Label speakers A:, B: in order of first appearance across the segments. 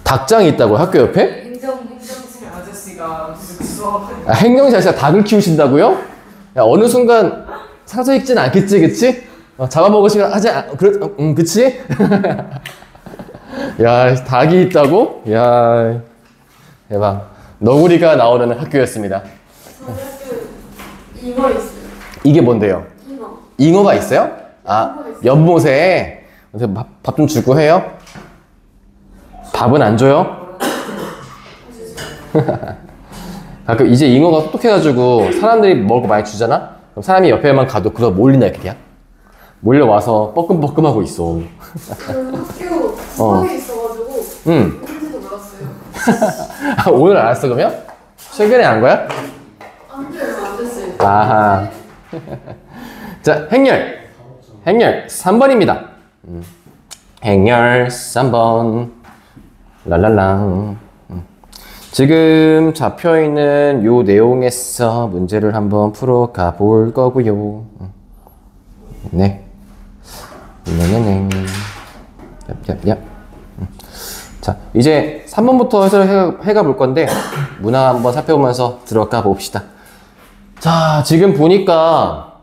A: 닭장이 있다고 학교 옆에?
B: 행정실 아저씨가 무슨 수업을.
A: 행정실 아저씨가 닭을 키우신다고요? 야, 어느 순간 사서 익진 않겠지, 그치? 잡아먹으시면 하지 그치? 야, 닭이 있다고? 야, 대박. 너구리가 나오는 학교였습니다.
C: 저희 학교 잉어 있어요.
A: 이게 뭔데요?
C: 잉어.
A: 잉어가 있어요? 아, 연못에 밥 좀 주고 해요? 밥은 안 줘요? 가끔 이제 잉어가 똑똑해가지고 사람들이 먹을 거 많이 주잖아? 그럼 사람이 옆에만 가도 그거 몰린다 이렇게 그냥 몰려와서 뻐끔뻐끔하고 있어.
C: 그 학교 수학에 있어가지고 뭔지도 몰랐어요.
A: 오늘 알았어 그러면? 최근에 안 거야?
C: 안 돼요. 안 됐어요.
A: 아하. 자, 행렬 3번입니다. 행렬 3번 랄랄랑. 지금 잡혀있는 요 내용에서 문제를 한번 풀어가 볼 거고요. 네. 네네네. 얍얍얍. 자, 이제 3번부터 해가 볼 건데 문항 한번 살펴보면서 들어가 봅시다. 자, 지금 보니까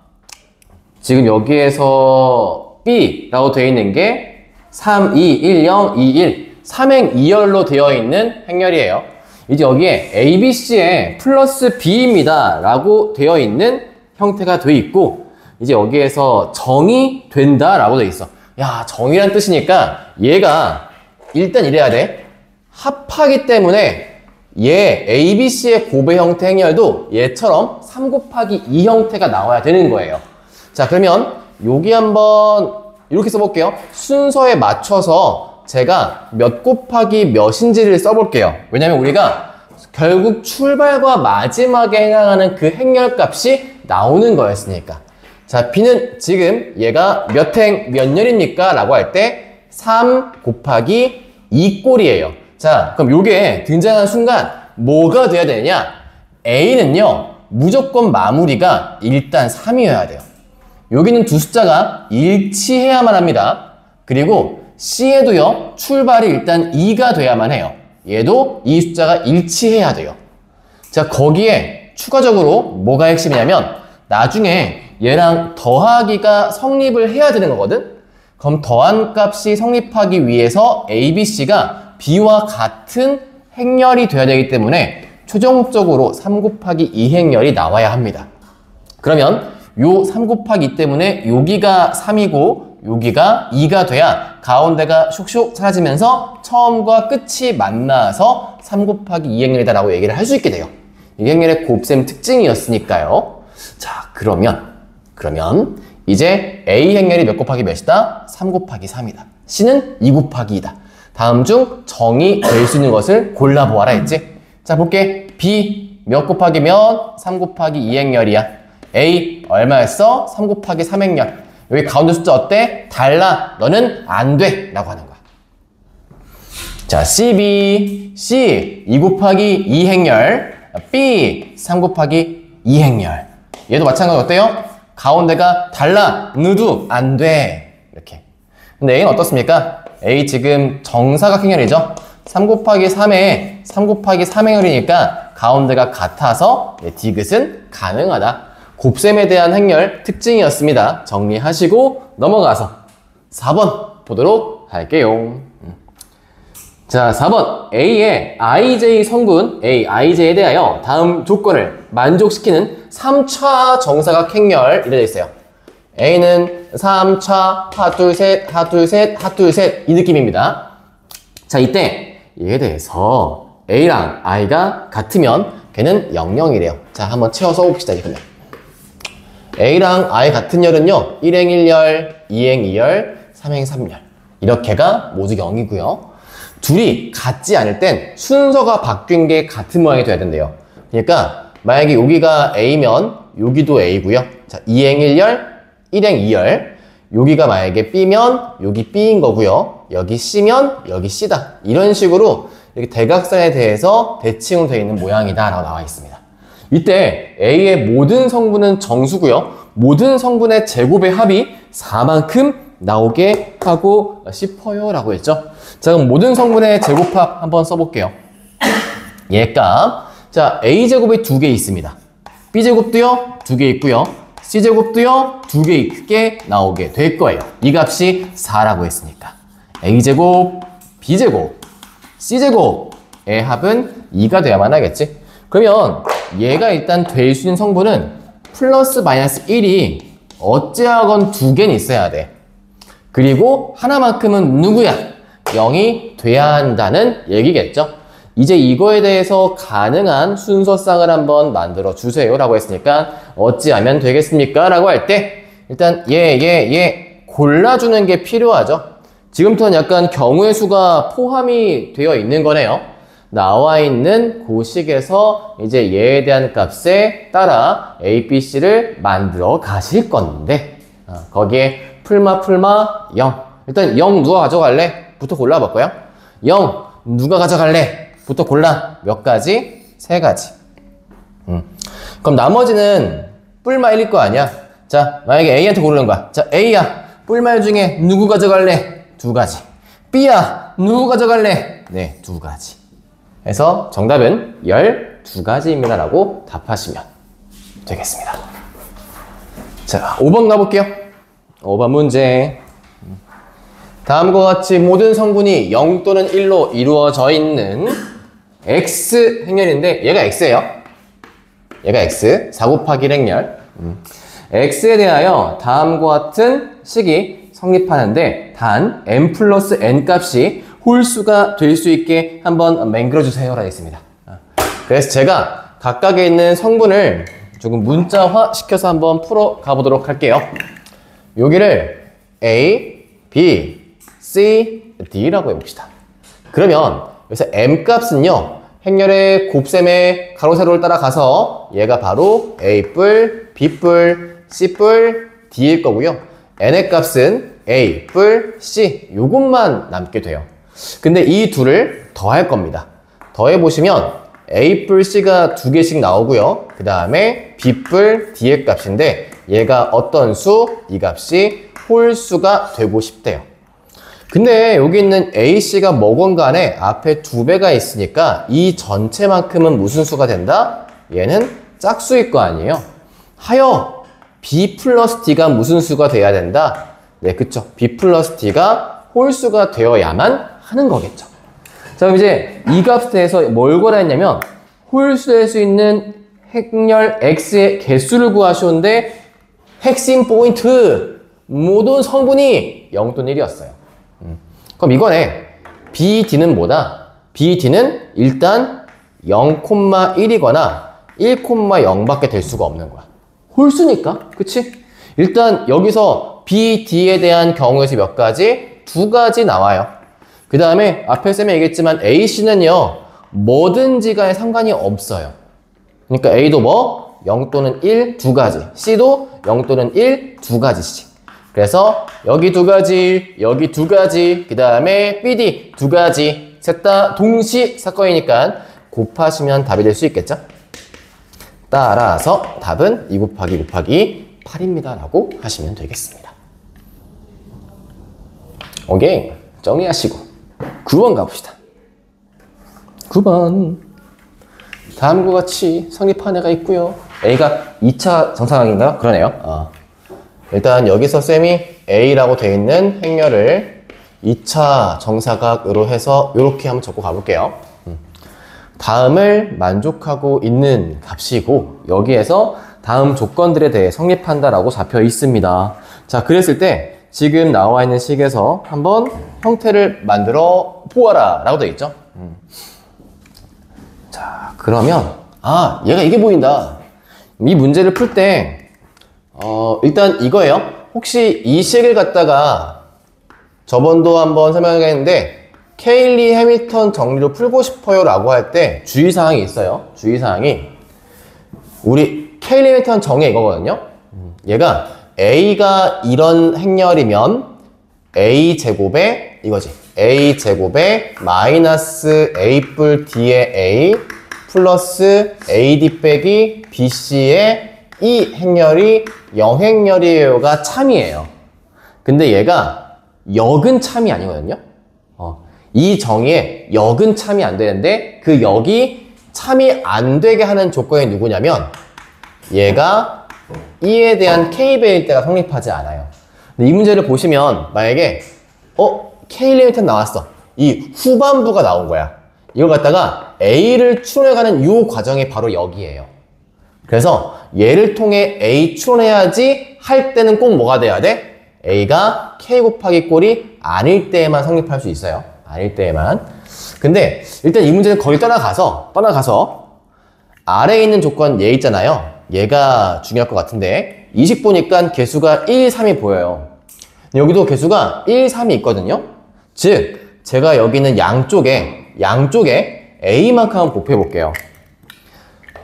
A: 지금 여기에서 B라고 되어 있는 게 3, 2, 1, 0, 2, 1 삼행 2열로 되어 있는 행렬이에요. 이제 여기에 A, B, C에 플러스 B입니다 라고 되어 있는 형태가 되어 있고 이제 여기에서 정이 된다 라고 되어 있어. 야, 정이란 뜻이니까 얘가 일단 이래야 돼. 합하기 때문에 얘 A, B, C의 곱의 형태 행렬도 얘처럼 3 곱하기 2 형태가 나와야 되는 거예요. 자, 그러면 여기 한번 이렇게 써볼게요. 순서에 맞춰서 제가 몇 곱하기 몇인지를 써볼게요. 왜냐면 우리가 결국 출발과 마지막에 해당하는 그 행렬 값이 나오는 거였으니까. 자, B는 지금 얘가 몇 행, 몇 열입니까? 라고 할 때 3 곱하기 2꼴이에요. 자, 그럼 요게 등장한 순간 뭐가 돼야 되느냐? A는요, 무조건 마무리가 일단 3이어야 돼요. 여기는 두 숫자가 일치해야만 합니다. 그리고 C에도요, 출발이 일단 2가 돼야만 해요. 얘도 이 숫자가 일치해야 돼요. 자, 거기에 추가적으로 뭐가 핵심이냐면 나중에 얘랑 더하기가 성립을 해야 되는 거거든? 그럼 더한 값이 성립하기 위해서 A, B, C가 B와 같은 행렬이 돼야 되기 때문에 최종적으로 3 곱하기 2 행렬이 나와야 합니다. 그러면 요 3 곱하기 2 때문에 여기가 3이고 여기가 2가 돼야 가운데가 슉슉 사라지면서 처음과 끝이 만나서 3 곱하기 2 행렬이다 라고 얘기를 할 수 있게 돼요. 이게 행렬의 곱셈 특징이었으니까요. 자, 그러면 이제 A 행렬이 몇 곱하기 몇이다? 3 곱하기 3이다. C는 2 곱하기 2다. 다음 중 정이 될 수 있는 것을 골라보아라 했지? 자, 볼게. B 몇 곱하기 몇? 3 곱하기 2 행렬이야. A 얼마였어? 3 곱하기 3 행렬. 여기 가운데 숫자 어때? 달라. 너는 안 돼. 라고 하는 거야. 자, C 2 곱하기 2 행렬. B 3 곱하기 2 행렬. 얘도 마찬가지로 어때요? 가운데가 달라. 너도 안 돼. 이렇게. 근데 A는 어떻습니까? A 지금 정사각행렬이죠? 3 곱하기 3에 3 곱하기 3행렬이니까 가운데가 같아서 디귿은 가능하다. 곱셈에 대한 행렬 특징이었습니다. 정리하시고 넘어가서 4번 보도록 할게요. 자, 4번 A의 IJ 성분 A, IJ에 대하여 다음 조건을 만족시키는 3차 정사각 행렬 이렇게 되어 있어요. A는 3차 하둘셋 하둘셋 하둘셋 이 느낌입니다. 자, 이때 얘에 대해서 A랑 I가 같으면 걔는 00이래요. 자, 한번 채워 써봅시다. 이거는 A랑 I 같은 열은요 1행 1열, 2행 2열, 3행 3열 이렇게가 모두 0이고요. 둘이 같지 않을 땐 순서가 바뀐 게 같은 모양이 돼야 된대요. 그러니까 만약에 여기가 A면 여기도 A고요. 자, 2행 1열, 1행 2열 여기가 만약에 B면 여기 B인 거고요. 여기 C면 여기 C다. 이런 식으로 이렇게 대각선에 대해서 대칭으로 되어 있는 모양이다 라고 나와 있습니다. 이때 A의 모든 성분은 정수고요. 모든 성분의 제곱의 합이 4만큼 나오게 하고 싶어요 라고 했죠. 자, 그럼 모든 성분의 제곱합 한번 써볼게요. 얘 값. 자, A제곱이 2개 있습니다. B제곱도요 2개 있고요. C제곱도요 2개 있게 나오게 될 거예요. 이 값이 4라고 했으니까 A제곱, B제곱, C제곱의 합은 2가 돼야만 하겠지. 그러면 얘가 일단 될 수 있는 성분은 플러스 마이너스 1이 어찌하건 2개는 있어야 돼. 그리고 하나만큼은 누구야? 0이 돼야 한다는 얘기겠죠. 이제 이거에 대해서 가능한 순서쌍을 한번 만들어 주세요 라고 했으니까 어찌하면 되겠습니까? 라고 할 때 일단 얘 골라주는 게 필요하죠. 지금부터는 약간 경우의 수가 포함이 되어 있는 거네요. 나와 있는 그 식에서 이제 얘에 대한 값에 따라 A, B, C를 만들어 가실 건데 거기에 풀마 0. 일단 0 누가 가져갈래? 부터 골라볼까요? 0 누가 가져갈래? 부터 골라. 몇 가지? 3가지. 그럼 나머지는 뿔마 1일 거 아니야? 자, 만약에 A한테 고르는 거야. 자, A야, 뿔마 중에 누구 가져갈래? 2가지. B야, 누구 가져갈래? 네, 2가지. 해서 정답은 12가지입니다 라고 답하시면 되겠습니다. 자, 5번 가볼게요. 5번 문제. 다음과 같이 모든 성분이 0 또는 1로 이루어져 있는 X 행렬인데 얘가 X예요. 얘가 X, 4 곱하기 1 행렬. X에 대하여 다음과 같은 식이 성립하는데 단 n 플러스 n 값이 홀수가 될 수 있게 한번 맹글어주세요 라고 했습니다. 그래서 제가 각각에 있는 성분을 조금 문자화 시켜서 한번 풀어 가보도록 할게요. 여기를 A, B, C, D라고 해봅시다. 그러면 여기서 M 값은요 행렬의 곱셈의 가로 세로를 따라가서 얘가 바로 A뿔, B뿔, C뿔, D일 거고요. N의 값은 A, 뿔, C 요것만 남게 돼요. 근데 이 둘을 더할 겁니다. 더해보시면 A 뿔 C가 2개씩 나오고요. 그 다음에 B 뿔 D의 값인데 얘가 어떤 수? 이 값이 홀수가 되고 싶대요. 근데 여기 있는 A, C가 뭐건 간에 앞에 2배가 있으니까 이 전체만큼은 무슨 수가 된다? 얘는 짝수일 거 아니에요. 하여 B 플러스 D가 무슨 수가 돼야 된다? 네, 그쵸. B 플러스 D가 홀수가 되어야만 하는 거겠죠. 자, 그럼 이제 이 값에 대해서 뭘 구하라 했냐면 홀수될 수 있는 행렬 X의 개수를 구하시는데 핵심 포인트 모든 성분이 0 또는 1이었어요. 그럼 이거네. BD는 뭐다? BD는 일단 0,1이거나 1,0밖에 될 수가 없는 거야. 홀수니까. 그치? 일단 여기서 BD에 대한 경우에서 몇 가지? 2가지 나와요. 그 다음에 앞에 쌤이 얘기했지만 AC는요 뭐든지 간에 상관이 없어요. 그러니까 A도 뭐? 0 또는 1, 2가지. C도 0 또는 1, 2가지씩. 그래서 여기 2가지, 여기 2가지, 그 다음에 BD 2가지. 셋 다 동시 사건이니까 곱하시면 답이 될 수 있겠죠? 따라서 답은 2 곱하기 8입니다 라고 하시면 되겠습니다. 오케이. 정리하시고 9번 가봅시다. 9번 다음과 같이 성립한 애가 있고요. A가 2차 정사각인가요? 그러네요. 일단 여기서 쌤이 A라고 되어 있는 행렬을 2차 정사각으로 해서 이렇게 한번 적고 가볼게요. 다음을 만족하고 있는 값이고 여기에서 다음 조건들에 대해 성립한다라고 잡혀 있습니다. 자, 그랬을 때 지금 나와 있는 식에서 한번 형태를 만들어 보아라 라고 되어 있죠. 자, 그러면 얘가 이게 보인다. 이 문제를 풀 때 일단 이거예요. 혹시 이 식을 갖다가 저번도 한번 설명했는데 케일리 해밀턴 정리로 풀고 싶어요 라고 할 때 주의사항이 있어요. 주의사항이 우리 케일리 해밀턴 정의 이거거든요. 얘가 A가 이런 행렬이면 A제곱에 이거지. A제곱에 마이너스 A뿔 D의 A 플러스 AD 빼기 BC의 이 행렬이 영행렬이에요가 참이에요. 근데 얘가 역은 참이 아니거든요. 이 정의에 역은 참이 안 되는데 그 역이 참이 안 되게 하는 조건이 누구냐면 얘가 E에 대한 K배일 때가 성립하지 않아요. 근데 이 문제를 보시면 만약에 K 리미트 나왔어. 이 후반부가 나온 거야. 이걸 갖다가 A를 추론해가는 이 과정이 바로 여기에요. 그래서 얘를 통해 A 추론해야지 할 때는 꼭 뭐가 돼야 돼? A가 K 곱하기 꼴이 아닐 때에만 성립할 수 있어요. 아닐 때에만. 근데 일단 이 문제는 거의 떠나가서 아래에 있는 조건 얘 있잖아요. 얘가 중요할 것 같은데 20 보니까 개수가 1, 3이 보여요. 여기도 개수가 1, 3이 있거든요. 즉 제가 여기 있는 양쪽에 A만큼 한번 곱해 볼게요.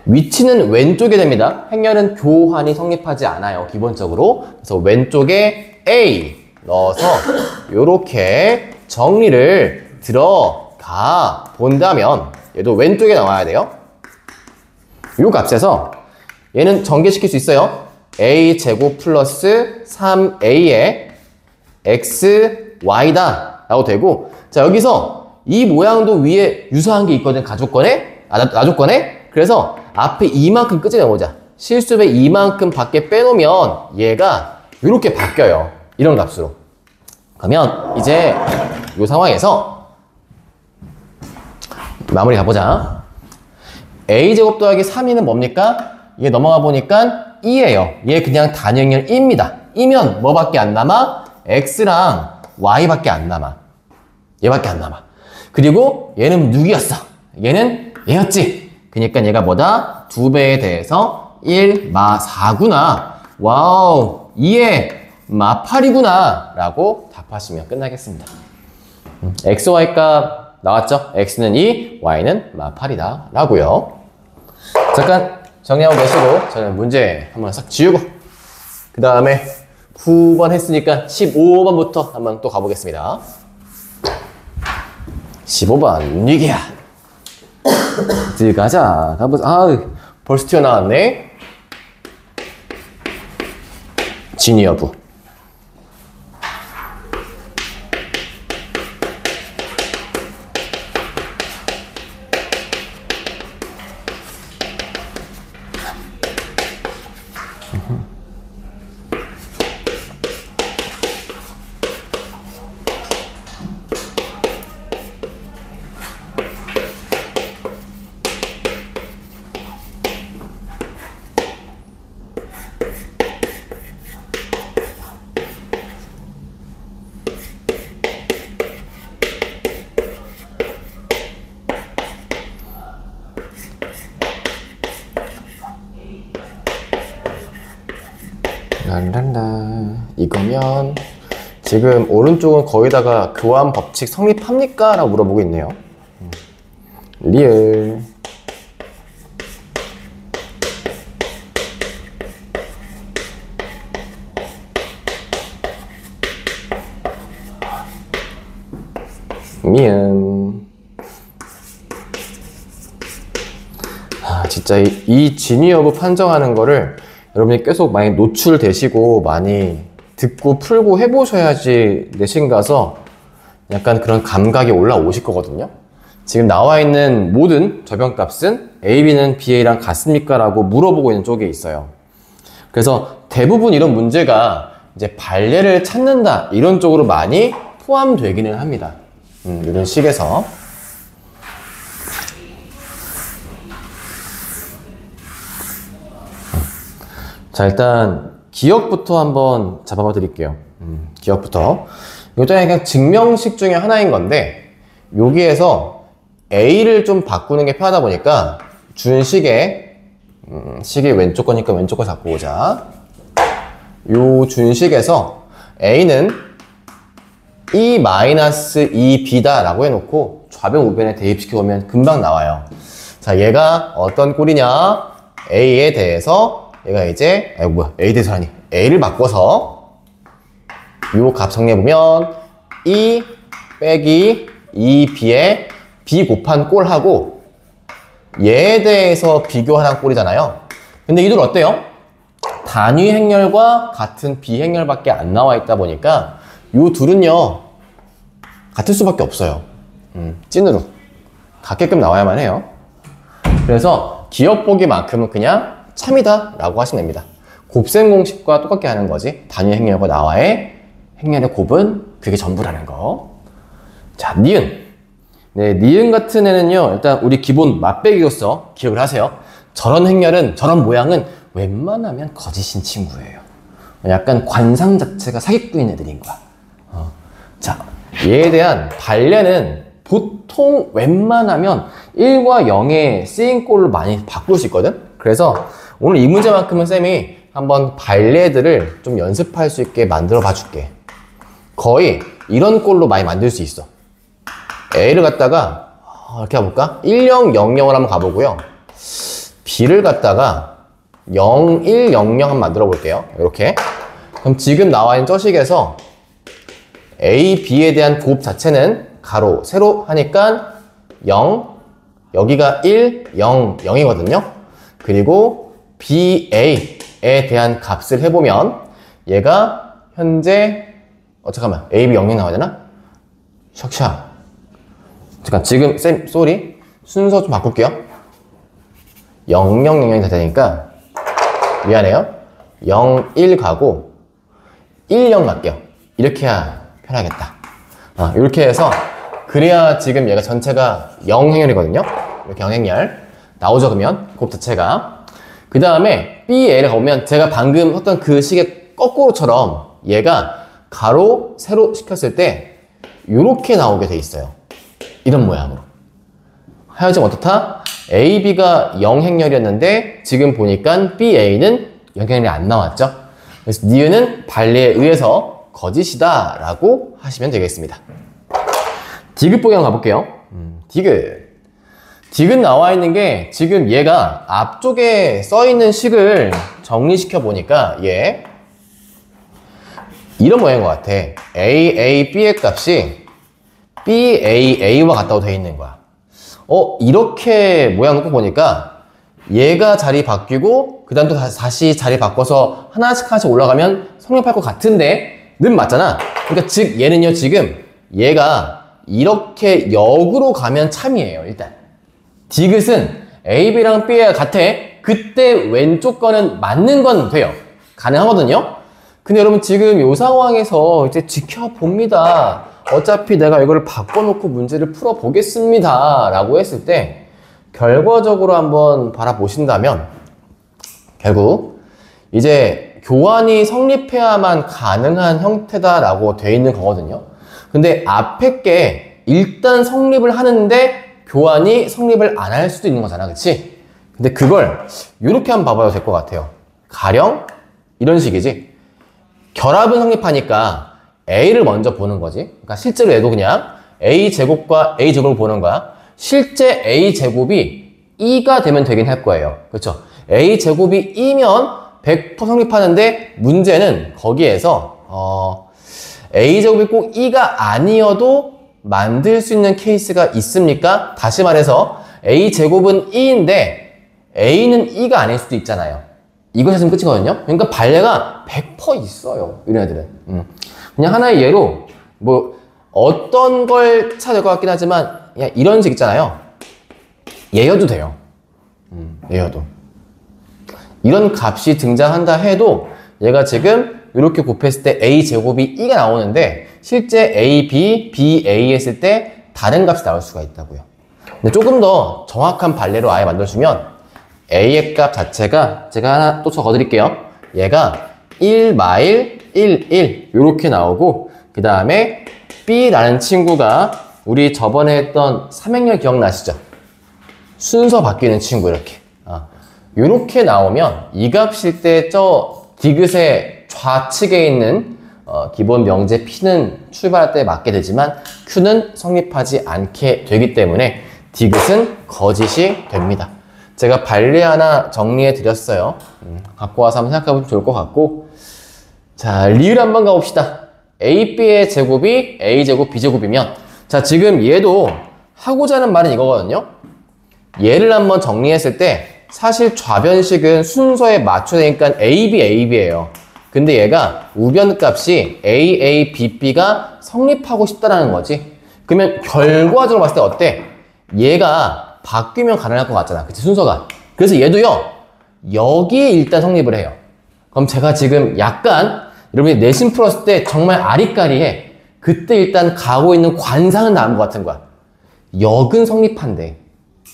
A: 위치는 왼쪽에 됩니다. 행렬은 교환이 성립하지 않아요. 기본적으로. 그래서 왼쪽에 A 넣어서 이렇게 정리를 들어가 본다면 얘도 왼쪽에 나와야 돼요. 이 값에서 얘는 전개시킬 수 있어요. A 제곱 플러스 3A의 XY다 라고 되고, 자 여기서 이 모양도 위에 유사한 게 있거든. 나조건에. 그래서 앞에 이만큼 끄집어내보자. 실수배 이만큼 밖에 빼놓으면 얘가 이렇게 바뀌어요. 이런 값으로. 그러면 이제 이 상황에서 마무리 가보자. A제곱 더하기 3이는 뭡니까? 이게 넘어가 보니까 2예요. 얘 그냥 단행렬 2입니다. 2면 뭐밖에 안 남아? X랑 Y밖에 안 남아. 얘밖에 안 남아. 그리고 얘는 누구였어? 얘는 얘였지. 그러니까 얘가 뭐다? 2배에 대해서 1, 마 4구나. 와우, 2에 마 8이구나. 라고 답하시면 끝나겠습니다. X, Y 값 나왔죠? X는 2, Y는 마 8이다. 라고요. 잠깐 정리하고 계시고 저는 문제 한번 싹 지우고 그 다음에 9번 했으니까 15번부터 한번 또 가보겠습니다. 15번 위기야. 들어가자. 가보자. 벌써 튀어나왔네. 진위 여부. 란란라. 이거면 지금 오른쪽은 거기다가 교환 법칙 성립합니까? 라고 물어보고 있네요. 리을. 미음. 진짜 이 진위 여부 판정하는 거를 여러분이 계속 많이 노출되시고 많이 듣고 풀고 해보셔야지 내신 가서 약간 그런 감각이 올라오실 거거든요. 지금 나와 있는 모든 저변값은 A, B는 BA랑 같습니까? 라고 물어보고 있는 쪽에 있어요. 그래서 대부분 이런 문제가 이제 발례를 찾는다 이런 쪽으로 많이 포함되기는 합니다. 이런 식에서. 자, 일단 기억부터 한번 잡아봐 드릴게요. 기억부터. 이것도 그냥 증명식 중에 하나인 건데 여기에서 A를 좀 바꾸는 게 편하다 보니까 준 식에 식이 왼쪽 거니까 왼쪽 거 잡고 오자. 요 준식에서 A는 E-2B다 라고 해놓고 좌변 우변에 대입시켜 보면 금방 나와요. 자, 얘가 어떤 꼴이냐? A에 대해서 얘가 이제 A에 대해서라니 A를 바꿔서 요 값 정리해보면 E 빼기 2B에 B 곱한 꼴하고 얘에 대해서 비교하는 꼴이잖아요. 근데 이 둘 어때요? 단위 행렬과 같은 비행렬밖에 안 나와 있다 보니까 요 둘은요 같을 수밖에 없어요. 찐으로 같게끔 나와야만 해요. 그래서 기억 보기만큼은 그냥 참이다 라고 하시면 됩니다. 곱셈 공식과 똑같게 하는 거지. 단위 행렬과 나와의 행렬의 곱은 그게 전부라는 거. 자, 니은. 네, 니은 같은 애는요 일단 우리 기본 맛배기로서 기억을 하세요. 저런 행렬은, 저런 모양은 웬만하면 거짓인 친구예요. 약간 관상 자체가 사기꾼인 애들인 거야. 자, 얘에 대한 발레는 보통 웬만하면 1과 0의 쓰임꼴로 많이 바꿀 수 있거든? 그래서 오늘 이 문제만큼은 쌤이 한번 발레들을 좀 연습할 수 있게 만들어 봐 줄게. 거의 이런 꼴로 많이 만들 수 있어. A를 갖다가 이렇게 해볼까? 1, 0, 0, 0을 한번 가보고요. B를 갖다가 0, 1, 0, 0 한번 만들어 볼게요. 이렇게. 그럼 지금 나와 있는 저식에서 A, B에 대한 곱 자체는 가로, 세로 하니까 0, 여기가 1, 0, 0이거든요. 그리고 BA에 대한 값을 해보면 얘가 현재 잠깐만 A, B 0, 0 나와야 되나? 샥샥. 잠깐 지금 쌤 쏘리 순서 좀 바꿀게요. 0, 0, 0, 0이 되니까 미안해요. 0, 1 가고 1, 0 갈게요. 이렇게 해야 편하겠다. 이렇게 해서 그래야 지금 얘가 전체가 0행렬이거든요. 이렇게 0행렬 나오죠. 그러면 곱 자체가 그 다음에 BA를 가보면 제가 방금 했던 그 식의 거꾸로처럼 얘가 가로, 세로 시켰을 때 이렇게 나오게 돼 있어요. 이런 모양으로. 하여튼 어떻다? AB가 0행렬이었는데 지금 보니까 BA는 0행렬이 안 나왔죠. 그래서 니은은 발레에 의해서 거짓이다 라고 하시면 되겠습니다. 디귿 보기 한번 가볼게요. 디귿. 디귿 나와 있는 게 지금 얘가 앞쪽에 써 있는 식을 정리시켜 보니까 얘 이런 모양인 것 같아. AAB의 값이 BAA와 같다고 되어 있는 거야. 이렇게 모양 놓고 보니까 얘가 자리 바뀌고 그 다음 또 다시 자리 바꿔서 하나씩 올라가면 성립할 것 같은데 는 맞잖아. 그러니까 즉 얘는요 지금 얘가 이렇게 역으로 가면 참이에요. 일단 디귿은 AB랑 B가 같아. 그때 왼쪽 거는 맞는 건 돼요. 가능하거든요. 근데 여러분 지금 이 상황에서 이제 지켜봅니다. 어차피 내가 이거를 바꿔놓고 문제를 풀어보겠습니다 라고 했을 때 결과적으로 한번 바라보신다면 결국 이제 교환이 성립해야만 가능한 형태다 라고 되어 있는 거거든요. 근데 앞에 게 일단 성립을 하는데 교환이 성립을 안 할 수도 있는 거잖아. 그치? 근데 그걸 이렇게 한번 봐봐도 될 것 같아요. 가령 이런 식이지. 결합은 성립하니까 A를 먼저 보는 거지. 그러니까 실제로 얘도 그냥 A제곱과 A제곱을 보는 거야. 실제 A제곱이 2가 되면 되긴 할 거예요. 그렇죠? A제곱이 2면 100% 성립하는데 문제는 거기에서 A제곱이 꼭 2가 아니어도 만들 수 있는 케이스가 있습니까? 다시 말해서 A제곱은 2인데 A는 2가 아닐 수도 있잖아요. 이거 했으면 끝이거든요. 그러니까 발레가 100% 있어요. 이런 애들은. 그냥 하나의 예로 뭐 어떤 걸 찾아야 될 것 같긴 하지만 그냥 이런 식 있잖아요. 얘여도 돼요. 얘여도. 이런 값이 등장한다 해도 얘가 지금 이렇게 곱했을 때 A제곱이 2가 나오는데 실제 AB, BA 했을 때 다른 값이 나올 수가 있다고요. 근데 조금 더 정확한 발레로 아예 만들어주면 A의 값 자체가 제가 하나 또 적어드릴게요. 얘가 1, 마일, 1, 1 이렇게 나오고 그 다음에 B라는 친구가 우리 저번에 했던 삼행렬 기억나시죠? 순서 바뀌는 친구 이렇게 이렇게 나오면 이 값일 때 저 디귿의 좌측에 있는 기본 명제 P는 출발할 때 맞게 되지만 Q는 성립하지 않게 되기 때문에 디귿은 거짓이 됩니다. 제가 발레 하나 정리해 드렸어요. 갖고 와서 한번 생각해 보면 좋을 것 같고 자 리을 한번 가봅시다. AB의 제곱이 A제곱 B제곱이면 자 지금 얘도 하고자 하는 말은 이거거든요. 얘를 한번 정리했을 때 사실 좌변식은 순서에 맞춰내니까 AB예요. 근데 얘가 우변값이 AABB가 성립하고 싶다라는 거지. 그러면 결과적으로 봤을 때 어때? 얘가 바뀌면 가능할 것 같잖아. 그치? 순서가. 그래서 얘도요, 여기에 일단 성립을 해요. 그럼 제가 지금 약간 여러분이 내신 풀었을 때 정말 아리까리해. 그때 일단 가고 있는 관상은 나은 것 같은 거야. 역은 성립한대.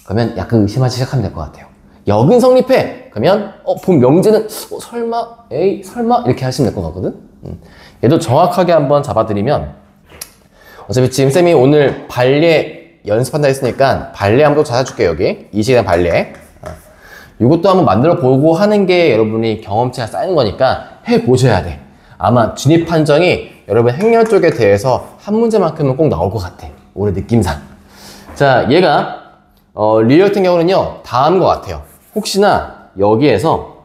A: 그러면 약간 의심하기 시작하면 될 것 같아요. 역은 성립해. 그러면 본 명제는 설마? 에이 설마? 이렇게 하시면 될 것 같거든. 얘도 정확하게 한번 잡아드리면 어차피 지금 쌤이 오늘 발레 연습한다 했으니까 발레 한번 찾아줄게. 여기 이 시간 발레 이것도 한번 만들어 보고 하는 게 여러분이 경험치가 쌓이는 거니까 해보셔야 돼. 아마 진입 판정이 여러분 행렬 쪽에 대해서 한 문제만큼은 꼭 나올 것 같아. 올해 느낌상. 자, 얘가 리얼 같은 경우는요 다음과 같아요. 혹시나 여기에서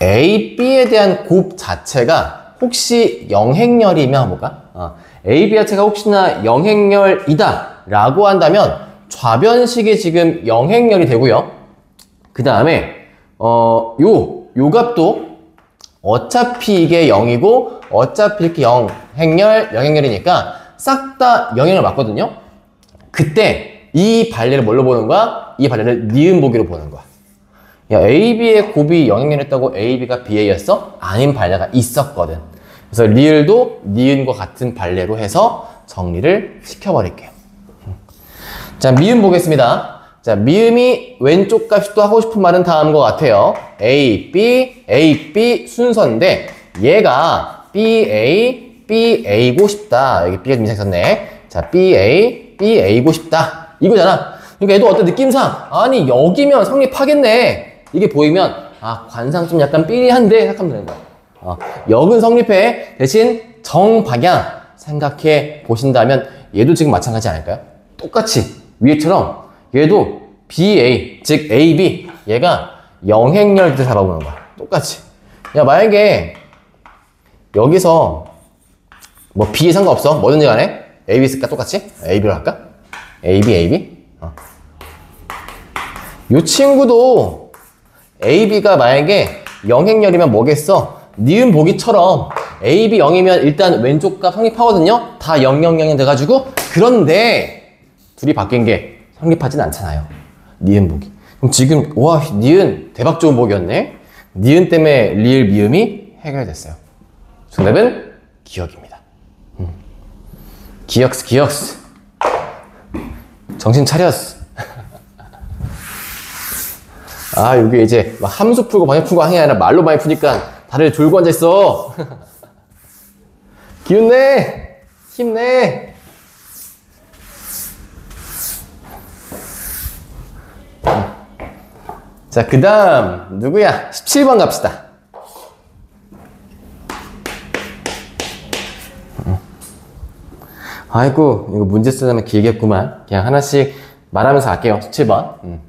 A: A, B에 대한 곱 자체가 혹시 영행렬이면 볼까? A, B 자체가 혹시나 영행렬이다 라고 한다면 좌변식이 지금 영행렬이 되고요. 그 다음에 요 값도 어차피 이게 0이고 어차피 이렇게 영행렬이니까 싹 다 영행렬 맞거든요. 그때 이 발레를 뭘로 보는 거야? 이 발레를 니은 보기로 보는 거야. 야, AB의 곱이 영행렬했다고 AB가 BA였어? 아닌 발레가 있었거든. 그래서 리을도 니은과 같은 발레로 해서 정리를 시켜버릴게요. 자, 미음 보겠습니다. 자, 미음이 왼쪽 값이 또 하고 싶은 말은 다음과 같아요. A, B 순서인데 얘가 BA고 싶다. 여기 B가 좀 이상 있었네. 자, BA고 싶다. 이거잖아. 그러니까 얘도 어떤 느낌상 아니 여기면 성립하겠네. 이게 보이면 관상 좀 약간 삐리한데 생각하면 되는 거야. 역은 성립해. 대신 정방향 생각해 보신다면 얘도 지금 마찬가지 아닐까요? 똑같이 위에처럼 얘도 BA 즉 AB 얘가 영행렬 때 잡아보는 거야. 똑같이. 야, 만약에 여기서 뭐 B에 상관없어. 뭐든지 간에 AB 쓸까? 똑같이? AB로 할까? AB 요 친구도 AB가 만약에 영행렬이면 뭐겠어? 니은 보기처럼 AB 0이면 일단 왼쪽 값 성립하거든요. 다 0, 0, 0이 돼가지고. 그런데 둘이 바뀐 게 성립하진 않잖아요. 니은 보기. 그럼 지금 와 니은 대박 좋은 보기였네. 니은 때문에 리을 미음이 해결됐어요. 정답은 기역입니다. 기역스 정신 차렸어. 여기 이제 막 함수 풀고 방역 풀고 하는 게 아니라 말로 많이 푸니까 다들 졸고 앉아있어. 기운내 힘내. 자, 그 다음 누구야? 17번 갑시다. 아이고 이거 문제 쓰려면 길겠구만. 그냥 하나씩 말하면서 할게요. 17번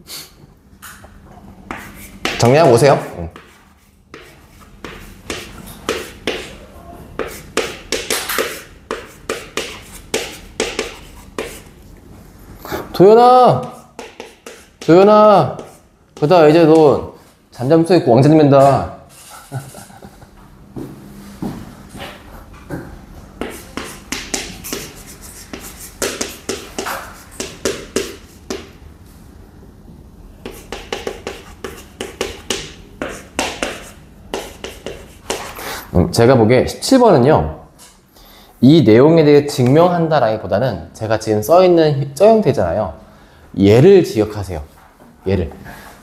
A: 정리하고 오세요. 도연아 그다 이제 너 잠잠서 있고 왕자 된다. 제가 보기에 17번은요 이 내용에 대해 증명한다라기보다는 제가 지금 써있는 형태잖아요. 얘를 기억하세요. 얘를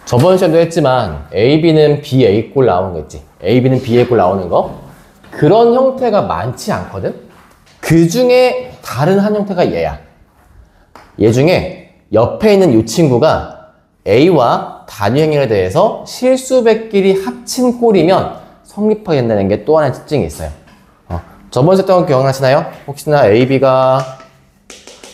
A: 저번 시간도 했지만 AB는 BA 꼴 나오는 거 있지. AB는 BA 꼴 나오는 거 그런 형태가 많지 않거든. 그 중에 다른 한 형태가 얘야. 얘 중에 옆에 있는 이 친구가 A와 단위 행렬에 대해서 실수백끼리 합친 꼴이면 성립하게 된다는 게 또 하나의 특징이 있어요. 저번 했던 거 기억나시나요? 혹시나 AB가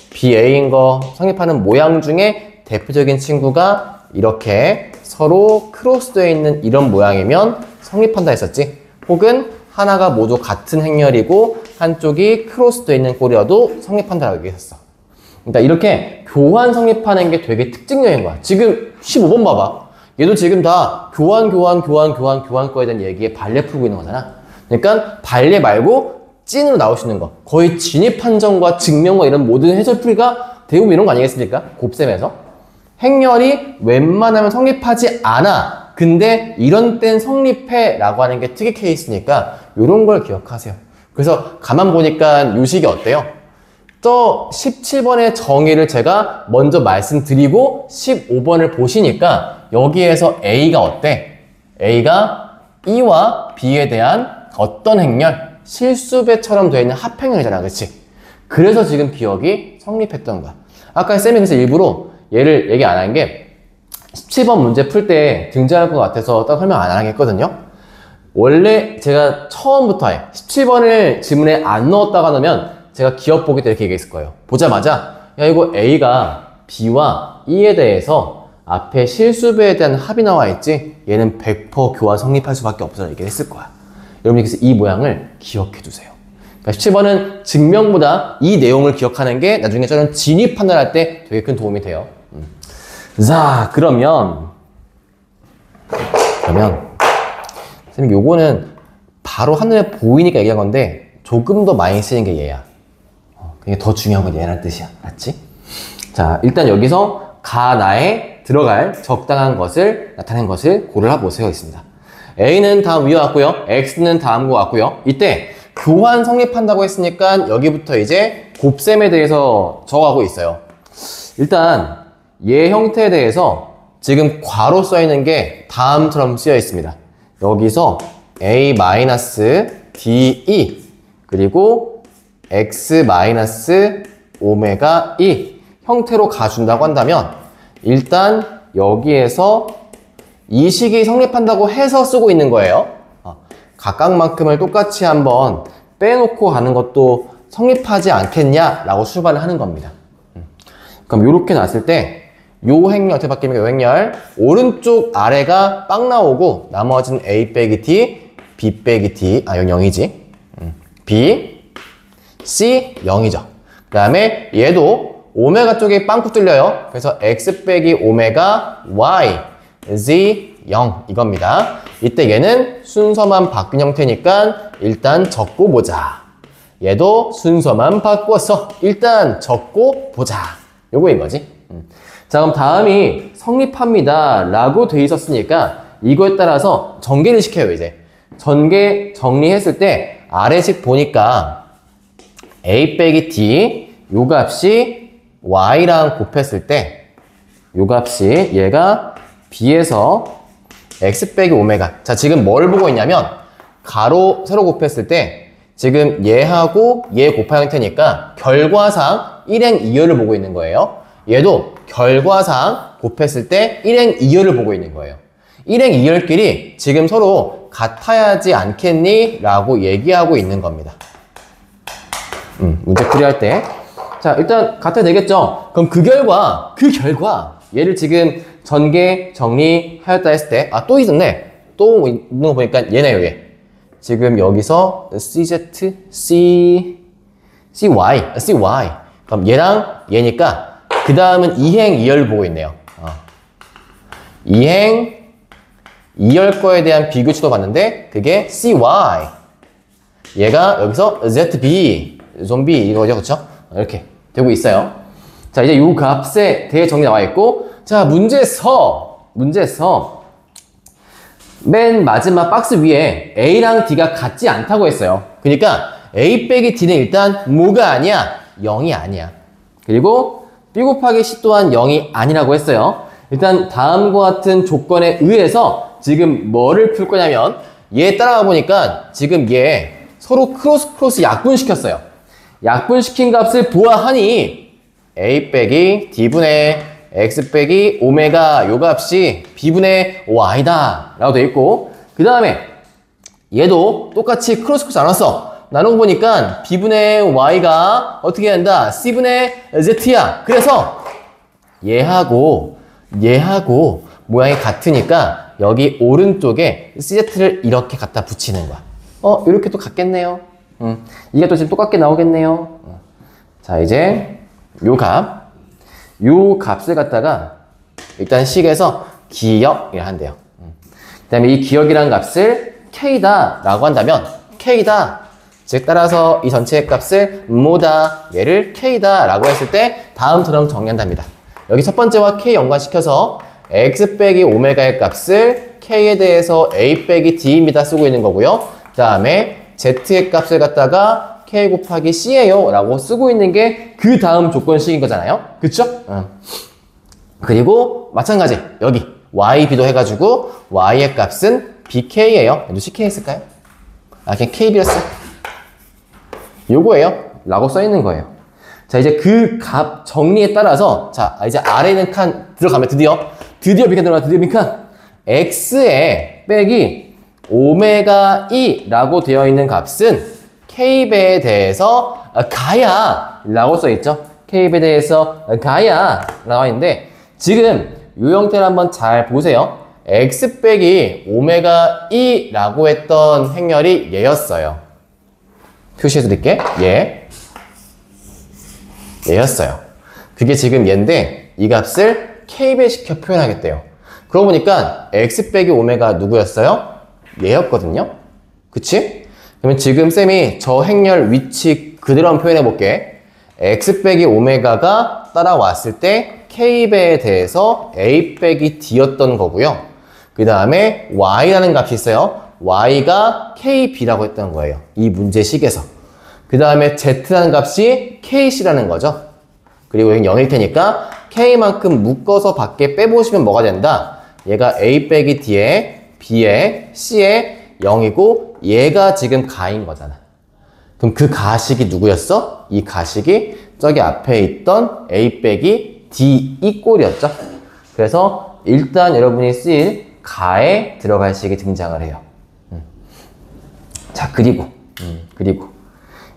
A: BA인 거 성립하는 모양 중에 대표적인 친구가 이렇게 서로 크로스되어 있는 이런 모양이면 성립한다 했었지. 혹은 하나가 모두 같은 행렬이고 한쪽이 크로스되어 있는 꼴이어도 성립한다라고 얘기했었어. 그러니까 이렇게 교환 성립하는 게 되게 특징적인 거야. 지금 15번 봐봐. 얘도 지금 다 교환 거에 대한 얘기에 발례 풀고 있는 거잖아. 그러니까 발례 말고 찐으로 나올 수 있는 거. 거의 진입 판정과 증명과 이런 모든 해설풀이가 대부분 이런 거 아니겠습니까? 곱셈에서. 행렬이 웬만하면 성립하지 않아. 근데 이런 땐 성립해 라고 하는 게 특이 케이스니까 이런 걸 기억하세요. 그래서 가만 보니까 요식이 어때요? 저 17번의 정의를 제가 먼저 말씀드리고 15번을 보시니까 여기에서 A가 어때? A가 E와 B에 대한 어떤 행렬? 실수배처럼 되어 있는 합행렬이잖아, 그렇지? 그래서 지금 기억이 성립했던 거야. 아까 쌤이 그래서 일부러 얘를 얘기 안 한 게 17번 문제 풀 때 등장할 것 같아서 딱 설명 안 하겠거든요. 원래 제가 처음부터 17번을 지문에 안 넣었다가 넣으면 제가 기억 보기 때 이렇게 얘기했을 거예요. 보자마자 야 이거 A가 B와 E에 대해서 앞에 실수배에 대한 합이 나와 있지? 얘는 100% 교환 성립할 수밖에 없어 이렇게 했을 거야. 여러분이 그래서 이 모양을 기억해 두세요. 그러니까 17번은 증명보다 이 내용을 기억하는 게 나중에 저는 진입 판단할 때 되게 큰 도움이 돼요. 자, 그러면 선생님 요거는 바로 한눈에 보이니까 얘기한 건데 조금 더 많이 쓰이는 게 얘야. 그게 더 중요한 건 얘란 뜻이야. 맞지? 자, 일단 여기서 가나에 들어갈 적당한 것을 나타낸 것을 고르라보세요 있습니다. A는 다음 위와 같고요. X는 다음과 같고요. 이때 교환 성립한다고 했으니까 여기부터 이제 곱셈에 대해서 적어가고 있어요. 일단 얘 형태에 대해서 지금 괄호 써 있는 게 다음처럼 쓰여 있습니다. 여기서 A-DE 그리고 X-오메가 E 형태로 가준다고 한다면 일단 여기에서 이 식이 성립한다고 해서 쓰고 있는 거예요. 각각만큼을 똑같이 한번 빼놓고 가는 것도 성립하지 않겠냐라고 수반을 하는 겁니다. 그럼 이렇게 놨을 때 요 행렬 어떻게 바뀝니까? 요 행렬 오른쪽 아래가 빵 나오고 나머지는 A 빼기 D, B 빼기 D 여기 0이지. B, C 0이죠. 그 다음에 얘도 오메가 쪽에 빵꾸 뚫려요. 그래서 X 빼기 오메가 Y, Z 0 이겁니다. 이때 얘는 순서만 바뀐 형태니까 일단 적고 보자. 얘도 순서만 바꿔서 일단 적고 보자. 요거인 거지. 자, 그럼 다음이 성립합니다 라고 돼 있었으니까 이거에 따라서 전개를 시켜요. 이제 전개 정리했을 때 아래식 보니까 A 빼기 D 요 값이 Y랑 곱했을 때 요 값이 얘가 B에서 X 빼기 오메가. 자, 지금 뭘 보고 있냐면 가로 세로 곱했을 때 지금 얘하고 얘 곱한 형태니까 결과상 1행 2열을 보고 있는 거예요. 얘도 결과상 곱했을 때 1행 2열을 보고 있는 거예요. 1행 2열끼리 지금 서로 같아야지 않겠니? 라고 얘기하고 있는 겁니다. 문제 풀이할 때. 자, 일단 같아야 되겠죠? 그럼 그 결과 얘를 지금 전개 정리하였다 했을 때 또 있었네. 또 있는 거 보니까 얘네요, 얘. 지금 여기서 CY. 그럼 얘랑 얘니까 그 다음은 2행 2열 보고 있네요. 2행 2열 거에 대한 비교치도 봤는데 그게 CY. 얘가 여기서 ZB, 좀비 이거죠, 그쵸? 이렇게 되고 있어요. 자, 이제 요 값에 대해 정리 나와 있고, 자, 문제서 맨 마지막 박스 위에 A랑 D가 같지 않다고 했어요. 그러니까 A 빼기 D는 일단 뭐가 아니야? 0이 아니야. 그리고 B 곱하기 C 또한 0이 아니라고 했어요. 일단 다음과 같은 조건에 의해서 지금 뭐를 풀 거냐면 얘 따라가 보니까 지금 얘 서로 크로스 약분시켰어요. 약분시킨 값을 보아하니 A 빼기 D분의 X 빼기 오메가 요 값이 B분의 Y다 라고 되어 있고, 그 다음에 얘도 똑같이 크로스 나눴어. 나누고 보니까 B분의 Y가 어떻게 된다? C분의 Z야. 그래서 얘하고 모양이 같으니까 여기 오른쪽에 CZ를 이렇게 갖다 붙이는 거야. 이렇게 또 같겠네요. 이게 또 지금 똑같게 나오겠네요. 자, 이제 요 값. 요 값을 갖다가 일단 식에서 기억이라 한대요. 그 다음에 이 기억이라는 값을 K다 라고 한다면 K다, 즉 따라서 이 전체의 값을 뭐다, 얘를 K다 라고 했을 때 다음처럼 정리한답니다. 여기 첫 번째와 K 연관시켜서 X 빼기 오메가의 값을 K에 대해서 A 빼기 D입니다 쓰고 있는 거고요. 그 다음에 Z의 값을 갖다가 K 곱하기 C예요 라고 쓰고 있는 게 그 다음 조건식인 거잖아요. 그쵸? 그리고 마찬가지 여기 Y, B도 해가지고 Y의 값은 BK예요. 얘도 CK 했을까요? 아, 그냥 KB였어. 요거예요 라고 써 있는 거예요. 자, 이제 그 값 정리에 따라서 자, 이제 아래 있는 칸 들어가면 드디어 빈칸 들어가. 드디어 빈칸 X에 빼기 오메가 E라고 되어 있는 값은 K배에 대해서 가야 라고 써 있죠. K배에 대해서 가야 라고 있는데 지금 이 형태를 한번 잘 보세요. X 빼기 오메가 E라고 했던 행렬이 얘였어요. 표시해 드릴게. 얘였어요. 그게 지금 얘인데 이 값을 K배시켜 표현하겠대요. 그러고 보니까 X 빼기 오메가 누구였어요? 얘였거든요. 그치? 그러면 지금 쌤이 저 행렬 위치 그대로 한번 표현해 볼게. X 빼기 오메가가 따라왔을 때 K배에 대해서 A 빼기 D였던 거고요. 그 다음에 Y라는 값이 있어요. Y가 KB라고 했던 거예요. 이 문제식에서. 그 다음에 Z라는 값이 KC라는 거죠. 그리고 여기 0일 테니까 K만큼 묶어서 밖에 빼보시면 뭐가 된다? 얘가 A 빼기 D에 B에 C에 0이고 얘가 지금 가인 거잖아. 그럼 그 가식이 누구였어? 이 가식이 저기 앞에 있던 A 빼기 D 이 꼴이었죠. 그래서 일단 여러분이 쓰일 가에 들어갈 식이 등장을 해요. 자, 그리고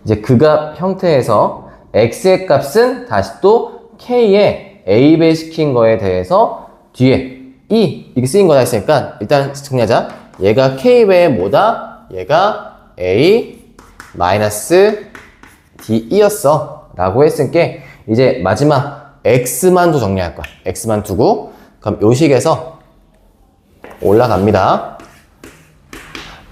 A: 이제 그 값 형태에서 X의 값은 다시 또 K에 A배 시킨 거에 대해서 뒤에 E 이렇게 쓰인 거다 했으니까 일단 정리하자. 얘가 K배의 뭐다? 얘가 A 마이너스 DE였어 라고 했으니까 이제 마지막 X만 도 정리할 거야. X만 두고 그럼 요 식에서 올라갑니다.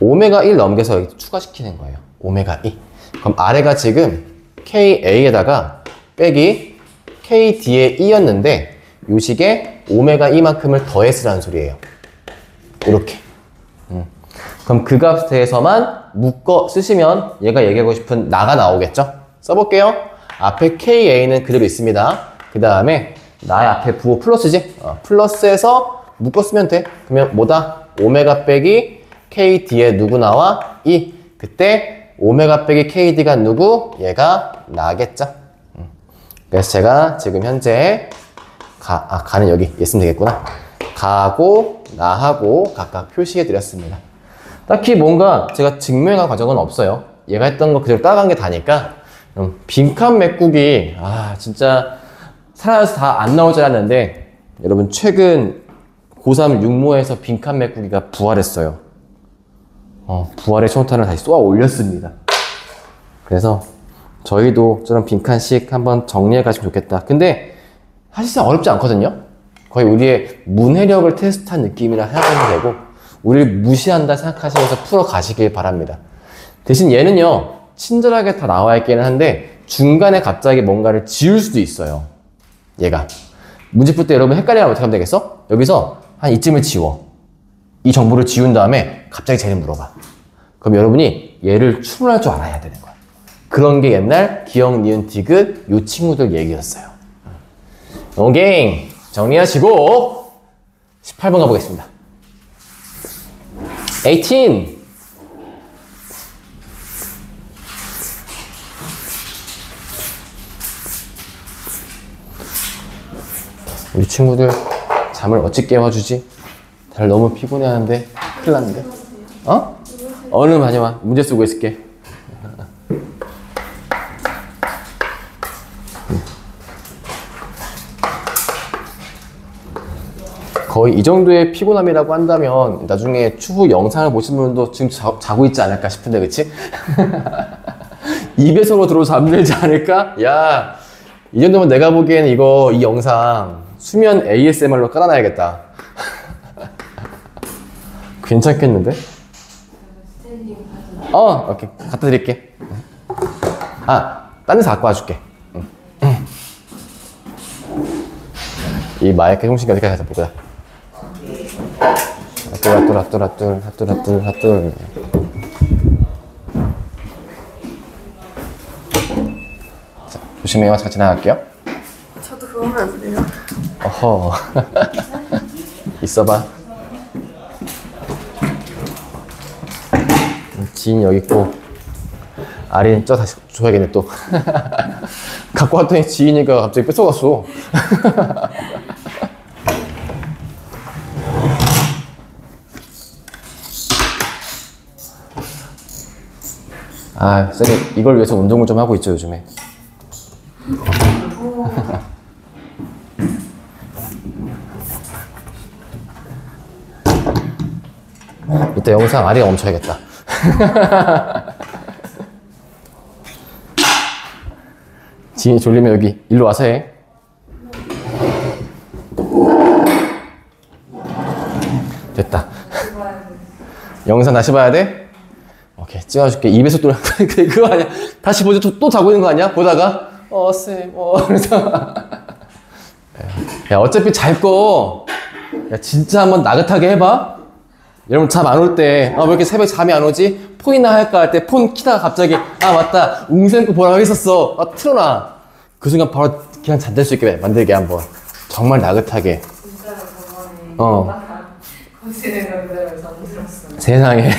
A: 오메가 1 넘겨서 여기 추가시키는 거예요. 오메가 2. 그럼 아래가 지금 KA에다가 빼기 KD의 2였는데 요 식에 오메가 2만큼을 더했으라는 소리예요. 이렇게. 그럼 그 값에 대해서만 묶어 쓰시면 얘가 얘기하고 싶은 나가 나오겠죠? 써볼게요. 앞에 KA는 그대로 있습니다. 그 다음에 나의 앞에 부호 플러스지? 플러스에서 묶어 쓰면 돼. 그러면 뭐다? 오메가 빼기 KD에 누구 나와? 2. 그때 오메가 빼기 KD가 누구? 얘가 나겠죠? 그래서 제가 지금 현재 가는 여기 있으면 되겠구나. 가고 나하고 각각 표시해 드렸습니다. 딱히 뭔가 제가 증명한 과정은 없어요. 얘가 했던 거 그대로 따라간 게 다니까. 빈칸 메꾸기 진짜 살아서 다 안 나올 줄 알았는데 여러분 최근 고3 육모에서 빈칸 메꾸기가 부활했어요. 부활의 초탄을 다시 쏘아 올렸습니다. 그래서 저희도 저런 빈칸씩 한번 정리해 가시면 좋겠다. 근데 사실상 어렵지 않거든요. 거의 우리의 문해력을 테스트한 느낌이라 생각하면 되고 우리를 무시한다 생각하시면서 풀어 가시길 바랍니다. 대신 얘는요 친절하게 다 나와 있기는 한데 중간에 갑자기 뭔가를 지울 수도 있어요. 얘가 문제 풀 때 여러분 헷갈리면 어떻게 하면 되겠어? 여기서 한 이쯤을 지워. 이 정보를 지운 다음에 갑자기 쟤를 물어봐. 그럼 여러분이 얘를 추론할 줄 알아야 되는 거야. 그런 게 옛날 기억, 니은, 디귿 요 친구들 얘기였어요. 오케이, 정리하시고 18번 가보겠습니다. 18. 우리 친구들 잠을 어찌 깨워주지? 다들 너무 피곤해하는데 큰일 났는데. 얼른 많이 와. 문제 쓰고 있을게. 거의 이 정도의 피곤함이라고 한다면 나중에 추후 영상을 보신 분도 지금 자고 있지 않을까 싶은데, 그치? 2배속으로 들어서 잠들지 않을까? 야, 이 정도면 내가 보기에는 이 영상 수면 ASMR로 깔아놔야겠다. 괜찮겠는데?
C: 스탠딩 파트.
A: 오케이. 갖다 드릴게. 딴 데서 갖고 와줄게. 이 마이크 형식이 어디까지 가서 보자. 핫둘. 자, 조심해요. 같이 나갈게요.
C: 저도 그거 하면 안 돼요?
A: 어허. 있어봐. 지인 여기 있고, 아린 저 다시 줘야겠네, 또. 갖고 왔더니 지인이가 갑자기 뺏어갔어. 쌤이 이걸 위해서 운동을 좀 하고 있죠, 요즘에. 이따 영상 아리가 멈춰야겠다. 지인이 졸리면 여기 일로 와서 해. 됐다. 영상 다시 봐야 돼? 오케이, 찍어줄게. 입에서 또 그거 아니야? 다시 보자. 또 자고 있는 거 아니야? 보다가 쌤, 그래서 야, 어차피 잘 거. 야, 진짜 한번 나긋하게 해봐. 여러분 잠 안 올 때, 왜 이렇게 새벽에 잠이 안 오지? 폰이나 할까 할 때 폰 키다가 갑자기, 맞다. 웅쌤 거 보라고 했었어. 틀어놔. 그 순간 바로 그냥 잠들 수 있게 만들게 한번. 정말 나긋하게.
B: 진짜로 저번에 거실에서 그대로 잠들었어요.
A: 세상에.